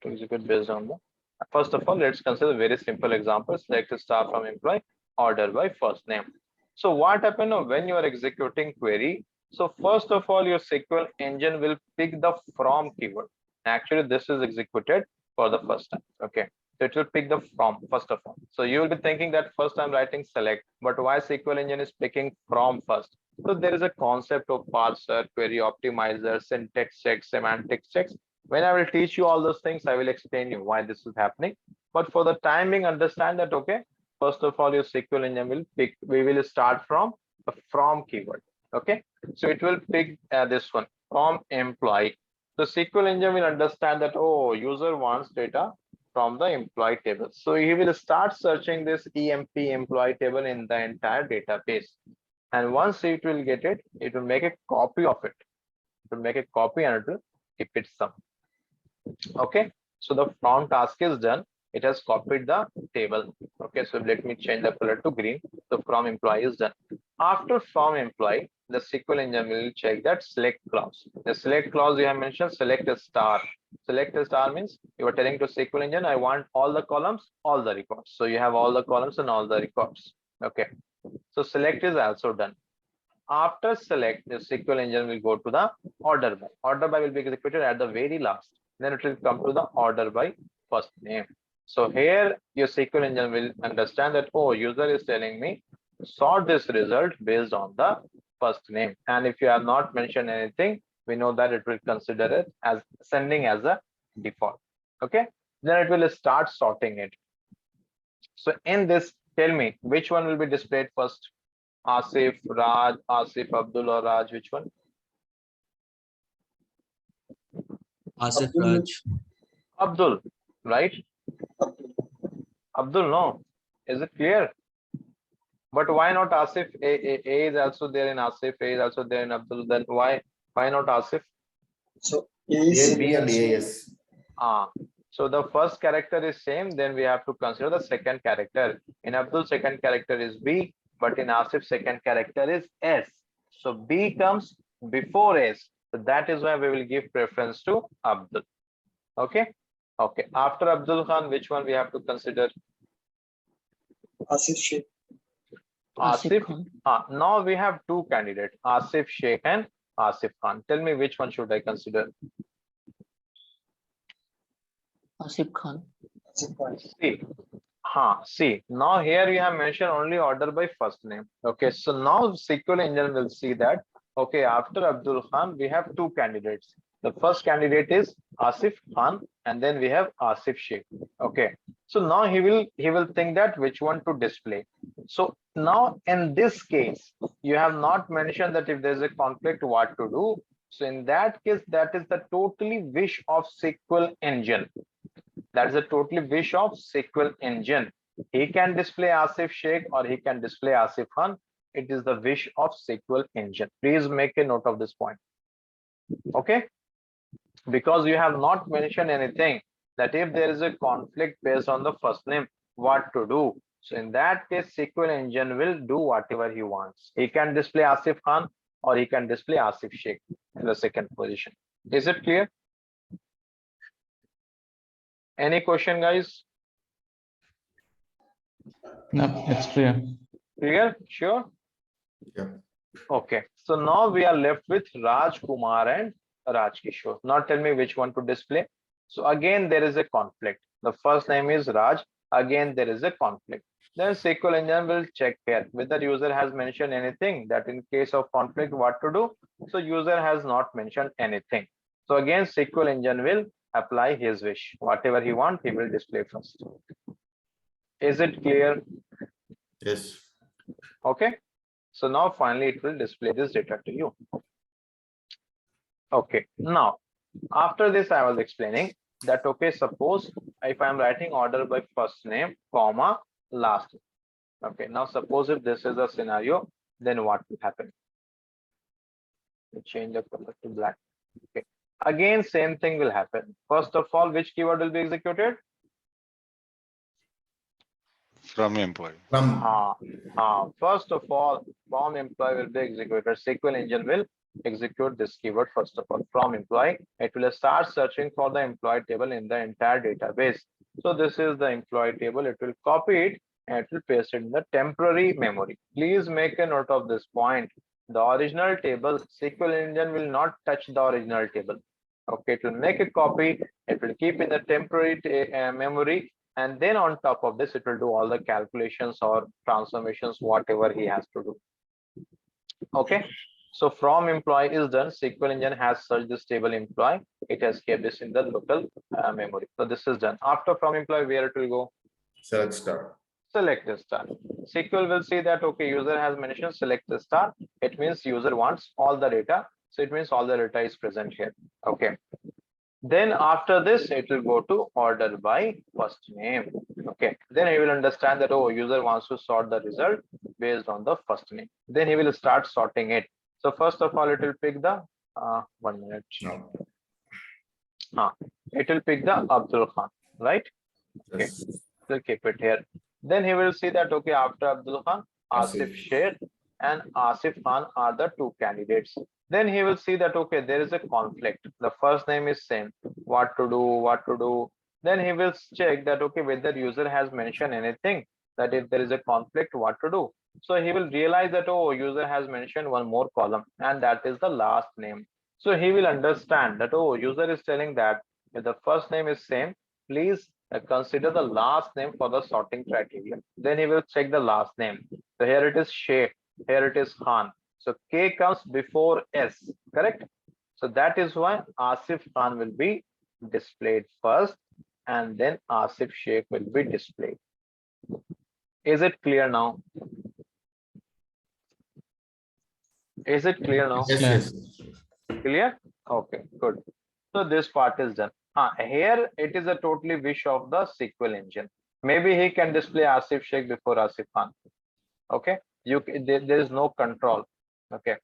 To execute based on the. First of all, let's consider very simple examples. Select a star from employee, order by first name. So what happens when you are executing query? So first of all, your SQL engine will pick the from keyword. Actually, this is executed for the first time. Okay. So it will pick the from first of all. So you will be thinking that first I'm writing select, but why SQL engine is picking from first? So there is a concept of parser, query optimizer, syntax checks, semantics checks. When I will teach you all those things, I will explain you why this is happening. But for the time being, understand that, okay, first of all, your SQL engine will pick, we will start from the from keyword. Okay, so it will pick this one from employee. The SQL engine will understand that, oh, user wants data from the employee table. So he will start searching this EMP employee table in the entire database. And once it will get it, it will make a copy of it. It will make a copy and it will keep it some. Okay, so the from task is done. It has copied the table. Okay, so let me change the color to green. So from employee is done. After from employee, the SQL engine will check that select clause. The select clause you have mentioned, select a star. Select a star means you are telling to SQL engine, I want all the columns, all the records. So you have all the columns and all the records. Okay, so select is also done. After select, the SQL engine will go to the order by. Order by will be executed at the very last. Then it will come to the order by first name. So here your SQL engine will understand that, oh, user is telling me sort this result based on the first name. And if you have not mentioned anything, we know that it will consider it as sending as a default. Okay, then it will start sorting it. So in this, tell me which one will be displayed first? Asif, Raj, Asif, Abdul, or Raj, which one? Asif Raj. Abdul, right? Abdul, no. Is it clear? But why not Asif? A is also there in Asif, A is also there in Abdul. Then why not Asif? So A, B, and AS. So the first character is same, then we have to consider the second character. In Abdul, second character is B, but in Asif, second character is S. So B comes before S. So that is why we will give preference to Abdul. Okay. Okay. After Abdul Khan, which one we have to consider? Asif Sheikh. Asif. Now we have two candidates, Asif Sheikh and Asif Khan. Tell me which one should I consider? Asif Khan. See, now here you have mentioned only order by first name. Okay, so now SQL engine will see that, okay, after Abdul Khan, we have two candidates. The first candidate is Asif Khan, and then we have Asif Sheikh. Okay, so now he will think that which one to display. So now in this case, you have not mentioned that if there's a conflict, what to do. So in that case, that is the totally wish of SQL engine. That is a totally wish of SQL engine. He can display Asif Sheikh or he can display Asif Khan. It is the wish of SQL engine. Please make a note of this point. Okay, because you have not mentioned anything that if there is a conflict based on the first name, what to do. So in that case, SQL engine will do whatever he wants. He can display Asif Khan or he can display Asif Sheikh in the second position. Is it clear? Any question, guys? No, it's clear. Clear? Sure? Yeah. Okay. So now we are left with Raj Kumar and Raj Kishore. Now tell me which one to display. So again, there is a conflict. The first name is Raj. Again, there is a conflict. Then SQL engine will check here whether user has mentioned anything, that in case of conflict what to do. So user has not mentioned anything. So again SQL engine will apply his wish. Whatever he wants, he will display first. Is it clear? Yes. Okay. So now finally it will display this data to you. Okay. Now after this I was explaining that okay, suppose if I am writing order by first name, comma, last name. Okay, now suppose if this is a scenario, then what will happen? Change the color to black. Okay. Again, same thing will happen. First of all, which keyword will be executed? From employee. First of all, from employee will be executed. SQL engine will execute this keyword first of all. From employee, it will start searching for the employee table in the entire database. So this is the employee table. It will copy it and it will paste it in the temporary memory. Please make a note of this point. The original table, SQL engine will not touch the original table. Okay, it will make a copy. It will keep in the temporary memory. And then on top of this, it will do all the calculations or transformations, whatever he has to do. Okay. So from employee is done. SQL engine has searched this table employee. It has kept this in the local memory. So this is done. After from employee, where it will go? Select star. Select the star. SQL will see that okay, user has mentioned select the star. It means user wants all the data. So it means all the data is present here. Okay. Then after this, it will go to order by first name. Okay. Then he will understand that oh, user wants to sort the result based on the first name. Then he will start sorting it. So first of all, it will pick the 1 minute. No. It will pick the Abdul Khan, right? Okay. Yes. We'll keep it here. Then he will see that okay, after Abdul Khan, Asif Sheikh and Asif Khan are the two candidates. Then he will see that okay, there is a conflict. The first name is same. What to do? Then he will check that okay, whether user has mentioned anything, that if there is a conflict, what to do. So he will realize that oh, user has mentioned one more column, and that is the last name. So he will understand that oh, user is telling that if the first name is same, please consider the last name for the sorting criteria. Then he will check the last name. So here it is Sheikh, here it is Khan. So K comes before S, correct? So that is why Asif Khan will be displayed first and then Asif Sheikh will be displayed. Is it clear now? Is it clear now? Yes. Clear? Okay, good. So this part is done. Here it is a totally wish of the SQL engine. Maybe he can display Asif Sheikh before Asif Khan. Okay, there is no control. Okay.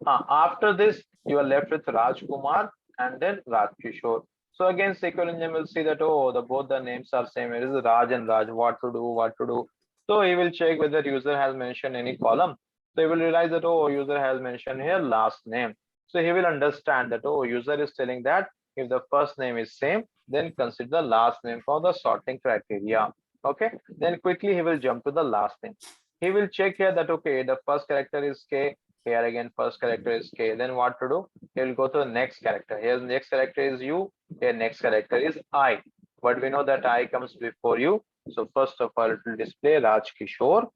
After this, you are left with Raj Kumar and then Raj Kishore. So again, SQL engine will see that oh, both the names are same. It is Raj and Raj. What to do? So he will check whether user has mentioned any column. So he will realize that oh, user has mentioned here last name. So he will understand that oh, user is telling that if the first name is same, then consider the last name for the sorting criteria. Okay. Then quickly he will jump to the last name. He will check here that okay, the first character is K. Here again, first character is K. Then what to do? He will go to the next character. Here the next character is U. Here next character is I. But we know that I comes before U. So first of all, it will display Raj Kishore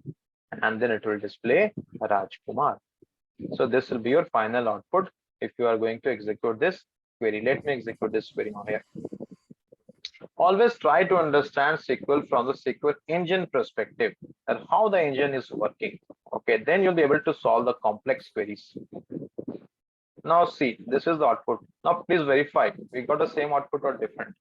and then it will display Raj Kumar. So this will be your final output if you are going to execute this query. Let me execute this query now here. Always try to understand SQL from the SQL engine perspective and how the engine is working. Okay, then you'll be able to solve the complex queries. Now see, this is the output. Now please verify, we got the same output or different.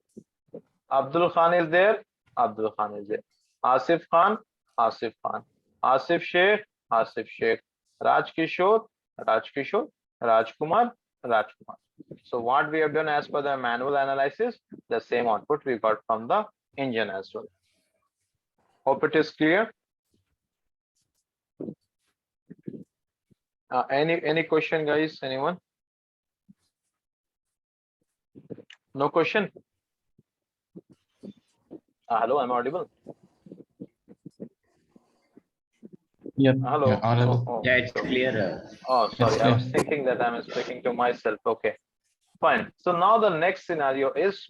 Abdul Khan is there, Abdul Khan is there. Asif Khan, Asif Khan. Asif Sheikh, Asif Sheikh. Raj Kishore, Raj Kishore. Raj Kumar, Raj Kumar. So what we have done as per the manual analysis, the same output we got from the engine as well. Hope it is clear. Any question, guys? Anyone? No question? Hello, I'm audible. Yep. Hello. Yeah, audible. Yeah, it's clear. Oh, sorry. It's I was clear. thinking that I'm speaking to myself. Okay, fine. So now the next scenario is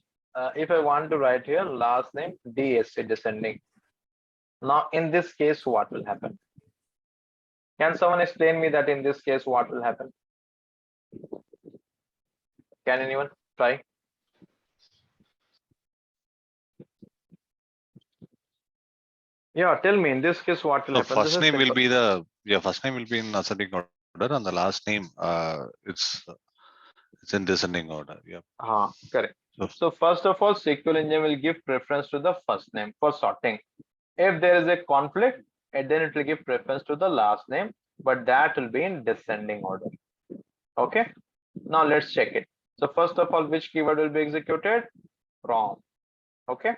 if I want to write here last name DSC descending. Now, in this case, what will happen? Can someone explain me that in this case, what will happen? Can anyone try? Yeah, tell me in this case, what will So happen? This first is name will simple. be the first name will be in ascending order, and the last name it's in descending order. Yeah. Correct. So So first of all, SQL engine will give preference to the first name for sorting. If there is a conflict, and then it will give preference to the last name, but that will be in descending order. Okay. Now let's check it. So first of all, which keyword will be executed? From. Okay.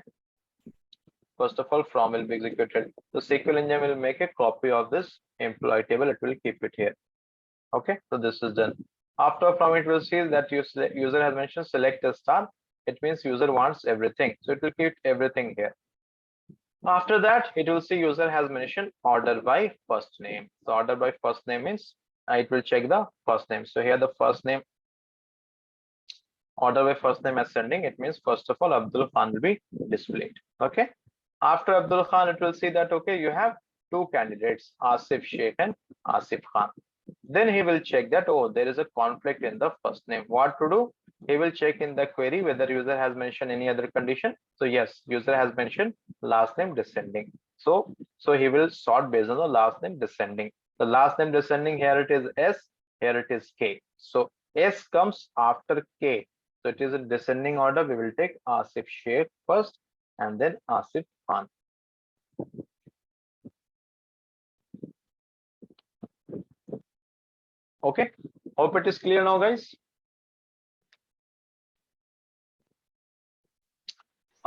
First of all, from will be executed. The SQL engine will make a copy of this employee table. It will keep it here. Okay. So this is done. After from, it will see that user has mentioned select a star. It means user wants everything. So it will keep everything here. After that, it will see user has mentioned order by first name. So order by first name means it will check the first name. So here the first name, order by first name ascending. It means first of all, Abdul Khan will be displayed. Okay. After Abdul Khan, it will see that, okay, you have two candidates, Asif Sheikh and Asif Khan. Then he will check that, oh, there is a conflict in the first name. What to do? He will check in the query whether user has mentioned any other condition. So yes, user has mentioned last name descending. So he will sort based on the last name descending. The last name descending, here it is S, here it is K. So S comes after K. So it is in descending order. We will take Asif Sheikh first and then Asif Khan. Okay, hope it is clear now, guys.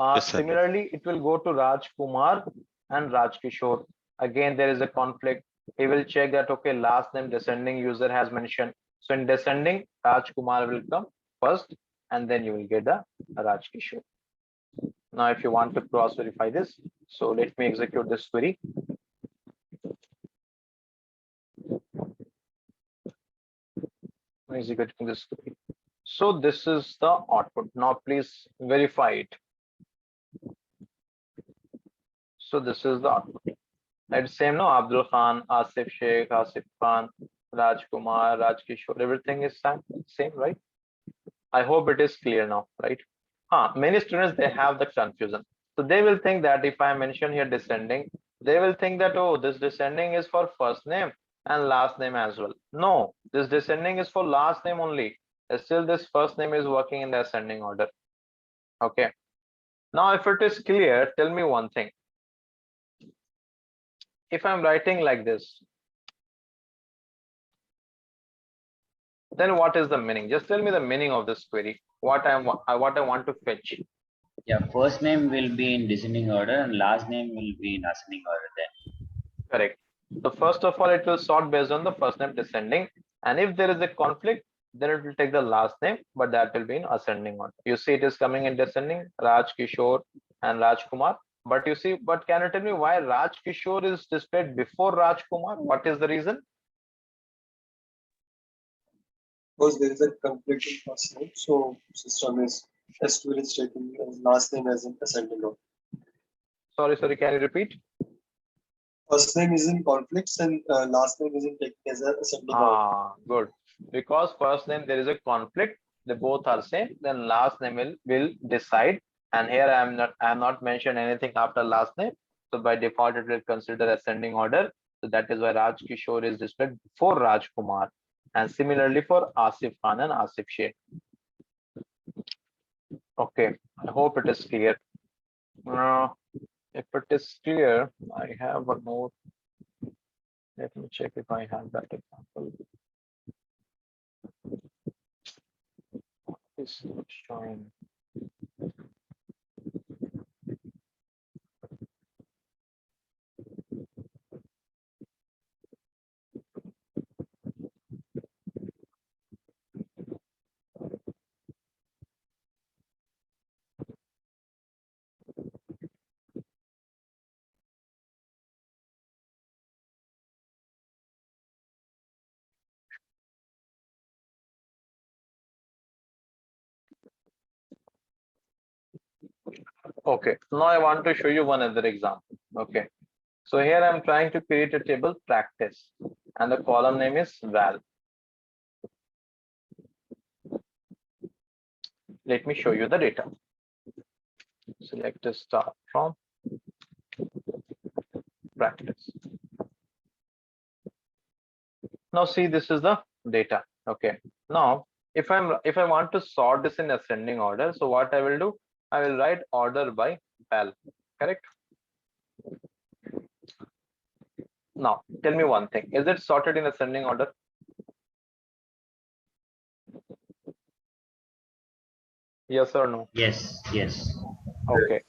Yes, sir. Similarly, it will go to Raj Kumar and Raj Kishore. Again, there is a conflict. He will check that, okay, last name descending user has mentioned. So in descending, Raj Kumar will come first, and then you will get the Raj Kishore. Now, if you want to cross verify this, so let me execute this query. Executing this query. So this is the output. Now, please verify it. So this is the output. It's same, no? Abdul Khan, Asif Sheikh, Asif Khan, Raj Kumar, Raj Kishore, everything is same, right? I hope it is clear now, right? Many students, they have the confusion. So they will think that if I mention here descending, they will think that, oh, this descending is for first name and last name as well. No, this descending is for last name only. Still, this first name is working in the ascending order. Okay. Now, if it is clear, tell me one thing. If I'm writing like this, then what is the meaning? Just tell me the meaning of this query. What I want to fetch. Yeah, first name will be in descending order and last name will be in ascending order then. Correct. So first of all, it will sort based on the first name descending. And if there is a conflict, then it will take the last name, but that will be in ascending order. You see it is coming in descending, Raj Kishore and Raj Kumar. But you see, but can you tell me why Raj Kishore is displayed before Raj Kumar? What is the reason? Because there is a conflict in first name, so system is SQL is taking last name as an ascending order. Sorry, can you repeat? First name is in conflicts and last name isn't taken as an ascending order. Good. Because first name there is a conflict, they both are same, then last name will decide. And here I am not mentioned anything after last name. So by default, it will consider ascending order. So that is why Raj Kishore is displayed before Raj Kumar. And similarly for Asif Khan and Asif Sheikh. Okay, I hope it is clear. If it is clear, I have a note. Let me check if I have that example. It's not showing. Okay, now I want to show you one other example. Okay, So here I'm trying to create a table practice, and the column name is val. Let me show you the data. Select a start from practice. Now see, this is the data. Okay. Now if I want to sort this in ascending order, so what I will do, I will write order by val. Correct. Now tell me one thing, is it sorted in ascending order? Yes or no? Yes, yes. Okay.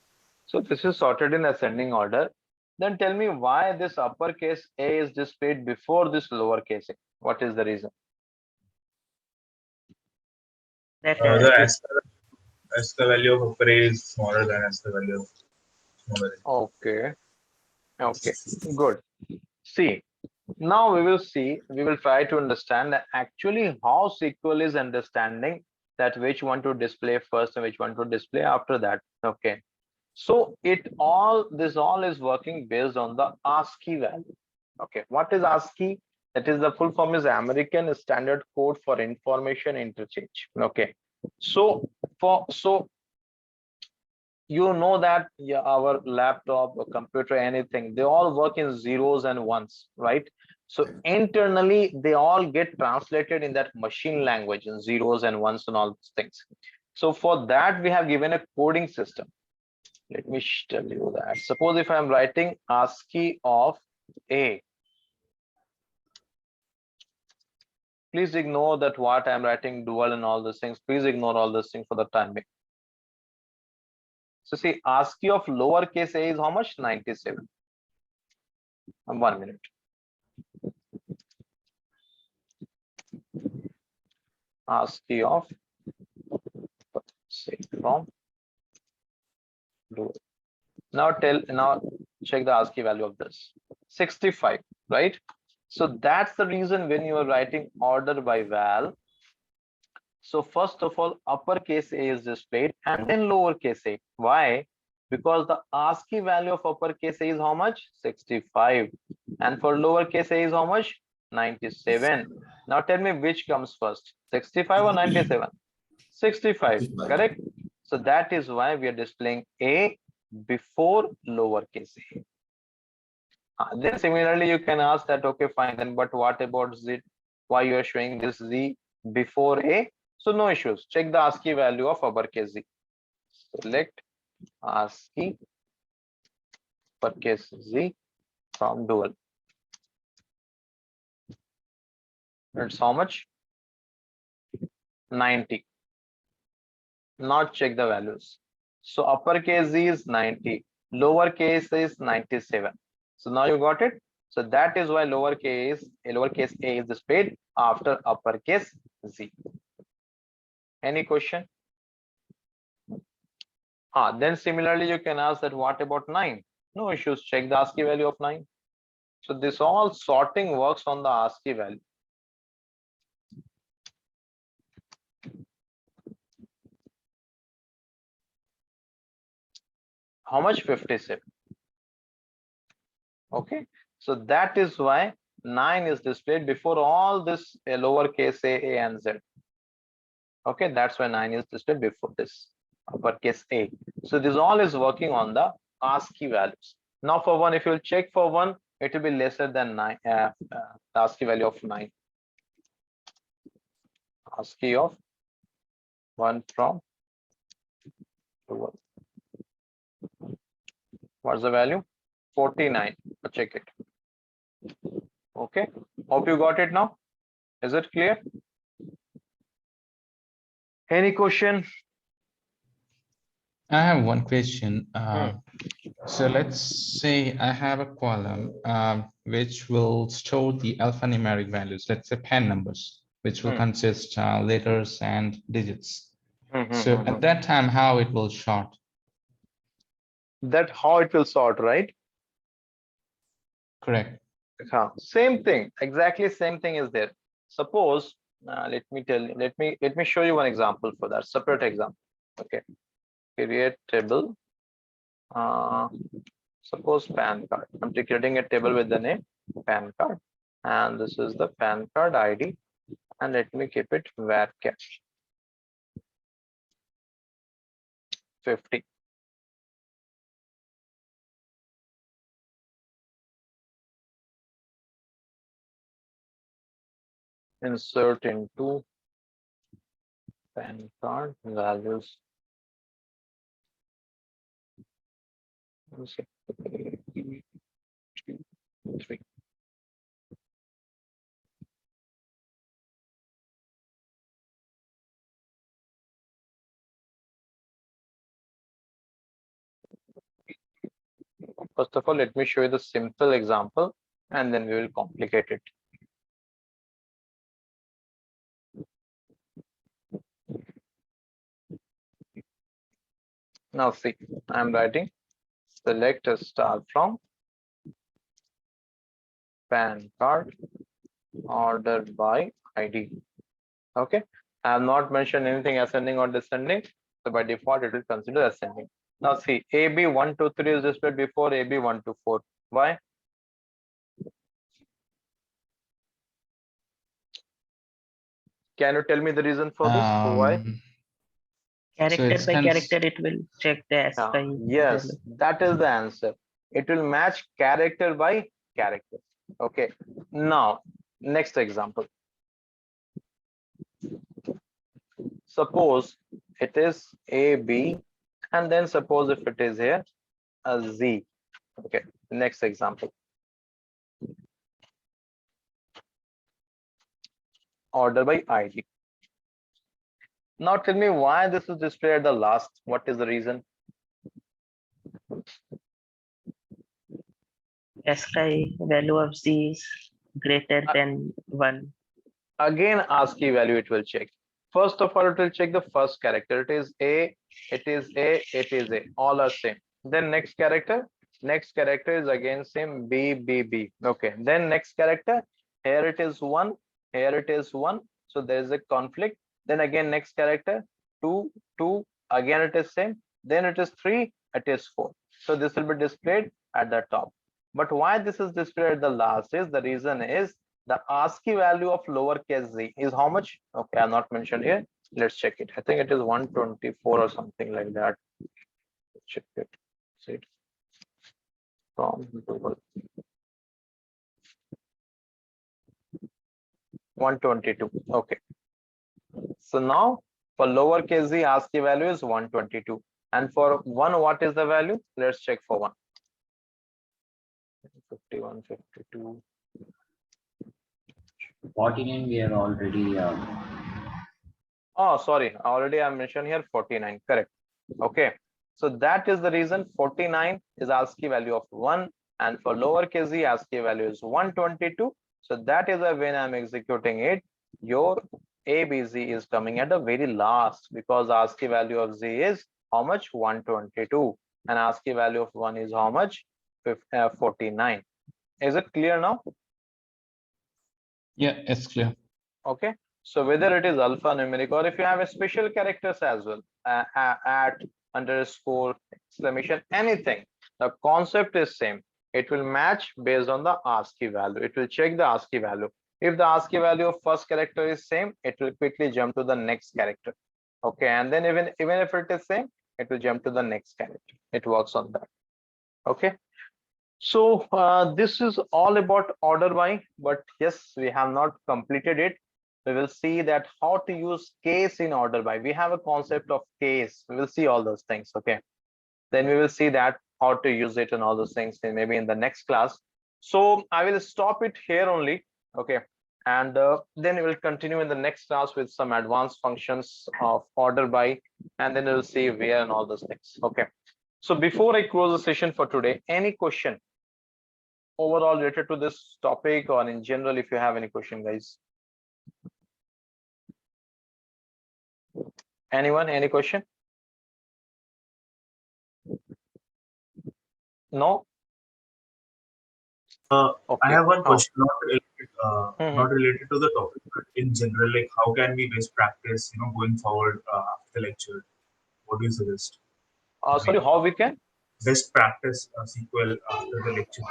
So this is sorted in ascending order. Then tell me why this uppercase A is displayed before this lowercase a. What is the reason? That As the value of upper A is smaller than as the value of smaller A. Okay. Okay. Good. See, now we will try to understand actually how SQL is understanding that which one to display first and which one to display after that. Okay. So this all is working based on the ASCII value. Okay, what is ASCII? That is, the full form is American Standard Code for Information Interchange. Okay, so you know that our laptop or computer, anything, they all work in zeros and ones, right? So internally they all get translated in that machine language in zeros and ones and all these things. So for that we have given a coding system. Let me tell you that. Suppose if I'm writing ASCII of A, please ignore that what I'm writing dual and all those things. Please ignore all those things for the time being. So see, ASCII of lowercase a is how much? 97. 1 minute. ASCII of, say, from dual. Now check the ASCII value of this. 65, right? So that's the reason when you are writing order by val. So first of all, uppercase a is displayed and then lowercase a. Why? Because the ASCII value of uppercase a is how much? 65. And for lowercase a is how much? 97. Now tell me which comes first, 65 or 97? 65, correct? So that is why we are displaying a before lowercase a. Then similarly, you can ask that, okay, fine, then but what about z? Why you are showing this z before a? So no issues. Check the ASCII value of uppercase z. Select ASCII uppercase z from dual. It's how much? 90. Now check the values. So uppercase z is 90, lowercase is 97. So now you got it. So that is why lowercase a is displayed after uppercase z. Any question? Then similarly you can ask that what about 9? No issues. Check the ASCII value of 9. So this all sorting works on the ASCII value. How much? 57. Okay, so that is why 9 is displayed before all this lowercase a, and z. Okay, that's why 9 is displayed before this uppercase a. So this all is working on the ASCII values. Now for 1, if you check for 1, it will be lesser than 9, the ASCII value of 9. ASCII of 1 from 1. What's the value? 49. Check it. Okay, hope you got it now. Is it clear? Any question? I have one question. So let's say I have a column which will store the alphanumeric values, let's say pen numbers, which will consist letters and digits. So at that time, how it will sort? That how it will sort, right? Correct. Same thing, exactly same thing is there. Suppose, let me tell you, let me show you one example for that, separate example. Okay, create table, Suppose PAN card. I'm creating a table with the name PAN card, and this is the PAN card ID, and let me keep it varchar 50. Insert into PAN card values. Let's see. 3. First of all, let me show you the simple example, and then we will complicate it. Now see, I'm writing select a star from PAN card ordered by ID. Okay, I have not mentioned anything ascending or descending, so by default it will consider ascending. Now see, AB123 is displayed before AB124. Why? Can you tell me the reason for this? Why? Character it's by cons- character, it will check the ASCII. Yes, value. that is the answer. It will match character by character. Okay, now next example. Suppose it is A, B, and then suppose if it is here a Z. Okay, next example. Order by ID. Now tell me why this is displayed at the last. What is the reason? ASCII value of Z is greater than 1. Again, ASCII value it will check. First of all, it will check the first character. It is A, it is A, it is A. All are same. Then next character is again same B, B, B. Okay. Then next character, here it is 1, here it is 1. So there is a conflict. Then again next character 2, 2. Again it is same. Then it is 3, it is 4. So this will be displayed at the top. But why this is displayed at the last is the reason is the ASCII value of lowercase z is how much? Okay, I'm not mentioned here. Let's check it. I think it is 124 or something like that. Check it. See it from Google. 122. Okay. So now for lowercase z, ASCII value is 122. And for 1, what is the value? Let's check for 1. 51, 52. 49 we are already Oh, sorry. Already I mentioned here 49. Correct. Okay. So that is the reason 49 is ASCII value of 1. And for lowercase z, ASCII value is 122. So that is why when I'm executing it, your ABC is coming at the very last because ASCII value of z is how much? 122. And ASCII value of 1 is how much? 49. Is it clear now? Yeah, it's clear. Okay. So whether it is alphanumeric or if you have a special characters as well, at, underscore, exclamation, anything, the concept is same. It will match based on the ASCII value. It will check the ASCII value. If the ASCII value of first character is same, it will quickly jump to the next character. Okay, and then even if it is same, it will jump to the next character. It works on that. Okay. So this is all about order by, but yes, we have not completed it. We will see that how to use case in order by. We have a concept of case. We will see all those things. Okay. Then we will see that how to use it and all those things maybe in the next class. So I will stop it here only. Okay. And then we will continue in the next class with some advanced functions of order by, and then we'll see where and all those things. Okay. So before I close the session for today, any question overall related to this topic or in general, if you have any question, guys? Anyone, any question? No? Okay. I have one question, not Mhm. related to the topic, but in general, like how can we best practice, going forward after the lecture? What do you suggest? Sorry, how we can? best practice SQL after the lecture?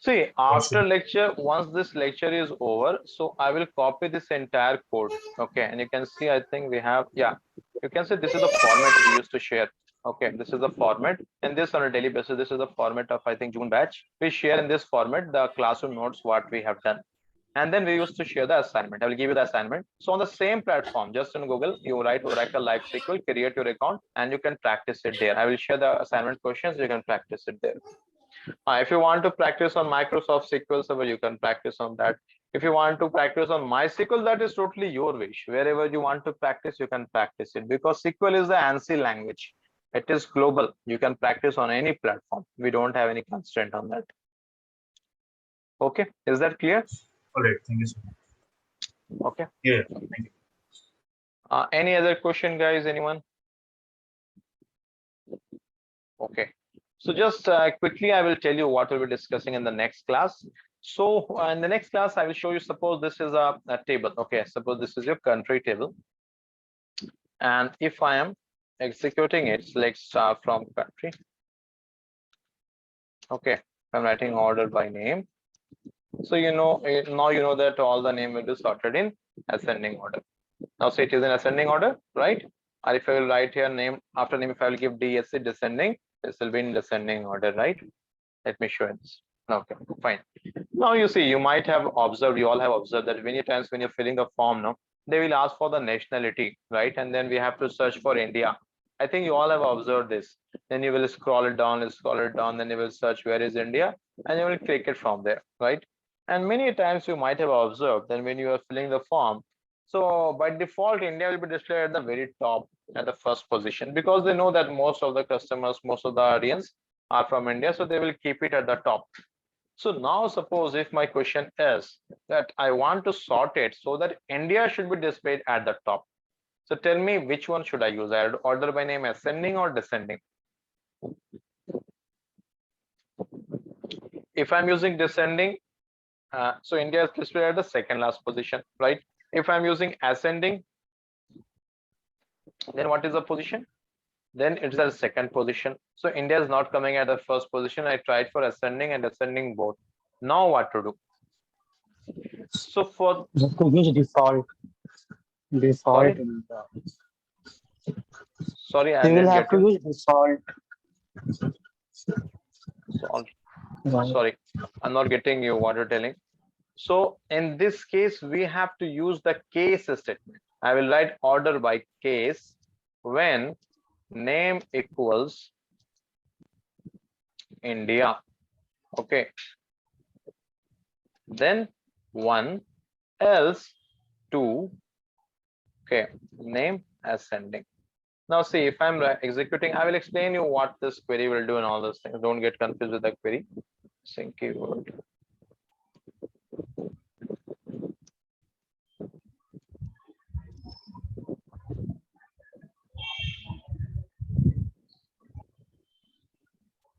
See, What after should- lecture, once this lecture is over, so I will copy this entire code. Okay, and you can see, I think we have, yeah, you can see this is the format we used to share. Okay, this is the format, and this on a daily basis, this is the format of, I think, June batch. We share in this format the classroom notes, what we have done. And then we used to share the assignment. I will give you the assignment. So on the same platform, just in Google, you write Oracle Live SQL, create your account, and you can practice it there. I will share the assignment questions. You can practice it there. If you want to practice on Microsoft SQL Server, you can practice on that. If you want to practice on MySQL, that is totally your wish. Wherever you want to practice, you can practice it, because SQL is the ANSI language. It is global. You can practice on any platform. We don't have any constraint on that. Okay, is that clear? All right, thank you so much. Okay. Yeah, thank you. Any other question, guys? Anyone? Okay. So just quickly, I will tell you what we'll be discussing in the next class. So in the next class, I will show you, suppose this is a table. Okay, suppose this is your country table. And if I am executing it, let's start from country. Okay, I'm writing order by name. So now you know that all the name will be sorted in ascending order. Now say it is in ascending order, right? Or if I will write here name after name, if I will give DSC descending, this will be in descending order, right? Let me show you this. Okay, fine. Now you see, you might have observed, you all have observed that many times when you're filling the form, no, they will ask for the nationality, right? And then we have to search for India. I think you all have observed this. Then you will scroll it down, then you will search where is India, and you will click it from there, right? And many times you might have observed that when you are filling the form, so by default, India will be displayed at the very top, at the first position, because they know that most of the customers, most of the audience are from India, so they will keep it at the top. So now suppose if my question is that I want to sort it so that India should be displayed at the top. So tell me, which one should I use? I order by name ascending or descending? If I'm using descending, so India is displayed at the second last position, right? If I'm using ascending, then what is the position? Then it's the second position. So India is not coming at the first position. I tried for ascending and descending both. Now what to do? So for Just to use default. Sorry? Sorry, I They will didn't have get to you. use default. Sorry, I'm not getting you what you're telling. So in this case, we have to use the case statement. I will write order by case when name equals India. Okay. Then 1, else 2. Okay, name ascending. Now see, if I'm executing, I will explain you what this query will do and all those things. Don't get confused with the query. Sync keyword.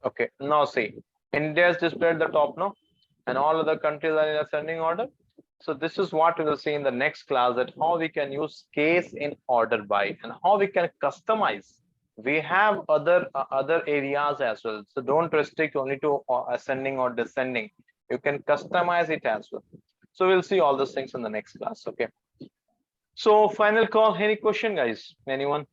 Okay, now see, India is displayed at the top now, and all other countries are in ascending order. So this is what we will see in the next class, that how we can use case in order by and how we can customize. We have other areas as well. So don't restrict only to ascending or descending. You can customize it as well. So we'll see all those things in the next class. Okay. So final call. Any question, guys? Anyone?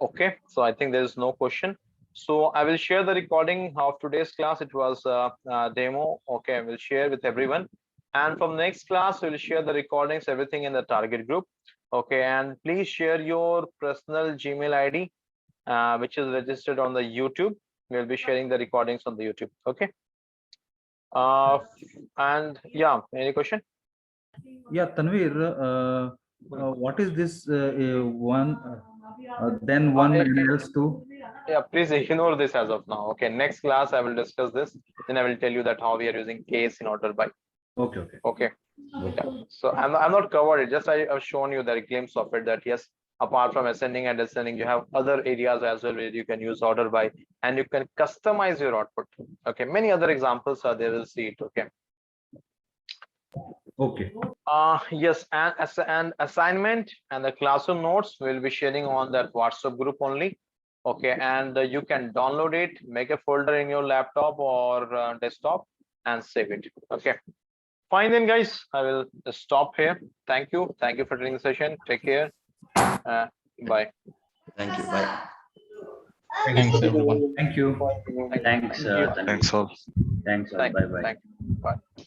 Okay. So I think there is no question. So I will share the recording of today's class. It was a demo. Okay, I will share with everyone. And from next class, we'll share the recordings, everything in the target group. Okay, and please share your personal Gmail ID, which is registered on the YouTube. We'll be sharing the recordings on the YouTube. Okay. And yeah, any question? Yeah, Tanvir, what is this one, then one and else two? Yeah, please ignore this as of now. Okay, next class I will discuss this. Then I will tell you that how we are using case in order by. Okay. Okay. Yeah. So I'm not covered it. Just I've shown you the glimpse of it, that yes, apart from ascending and descending, you have other areas as well where you can use order by and you can customize your output. Okay, many other examples are there. We'll see it. Okay. Okay. Yes, and assignment and the classroom notes will be sharing on that WhatsApp group only. Okay, and you can download it, make a folder in your laptop or desktop and save it. Okay, fine then, guys. I will stop here. Thank you for doing the session. Take care. Bye. Thank you. Bye. Thanks, everyone. Thank you. Thanks, you. Tanvi. Thanks all. Thanks all. Bye bye. Bye.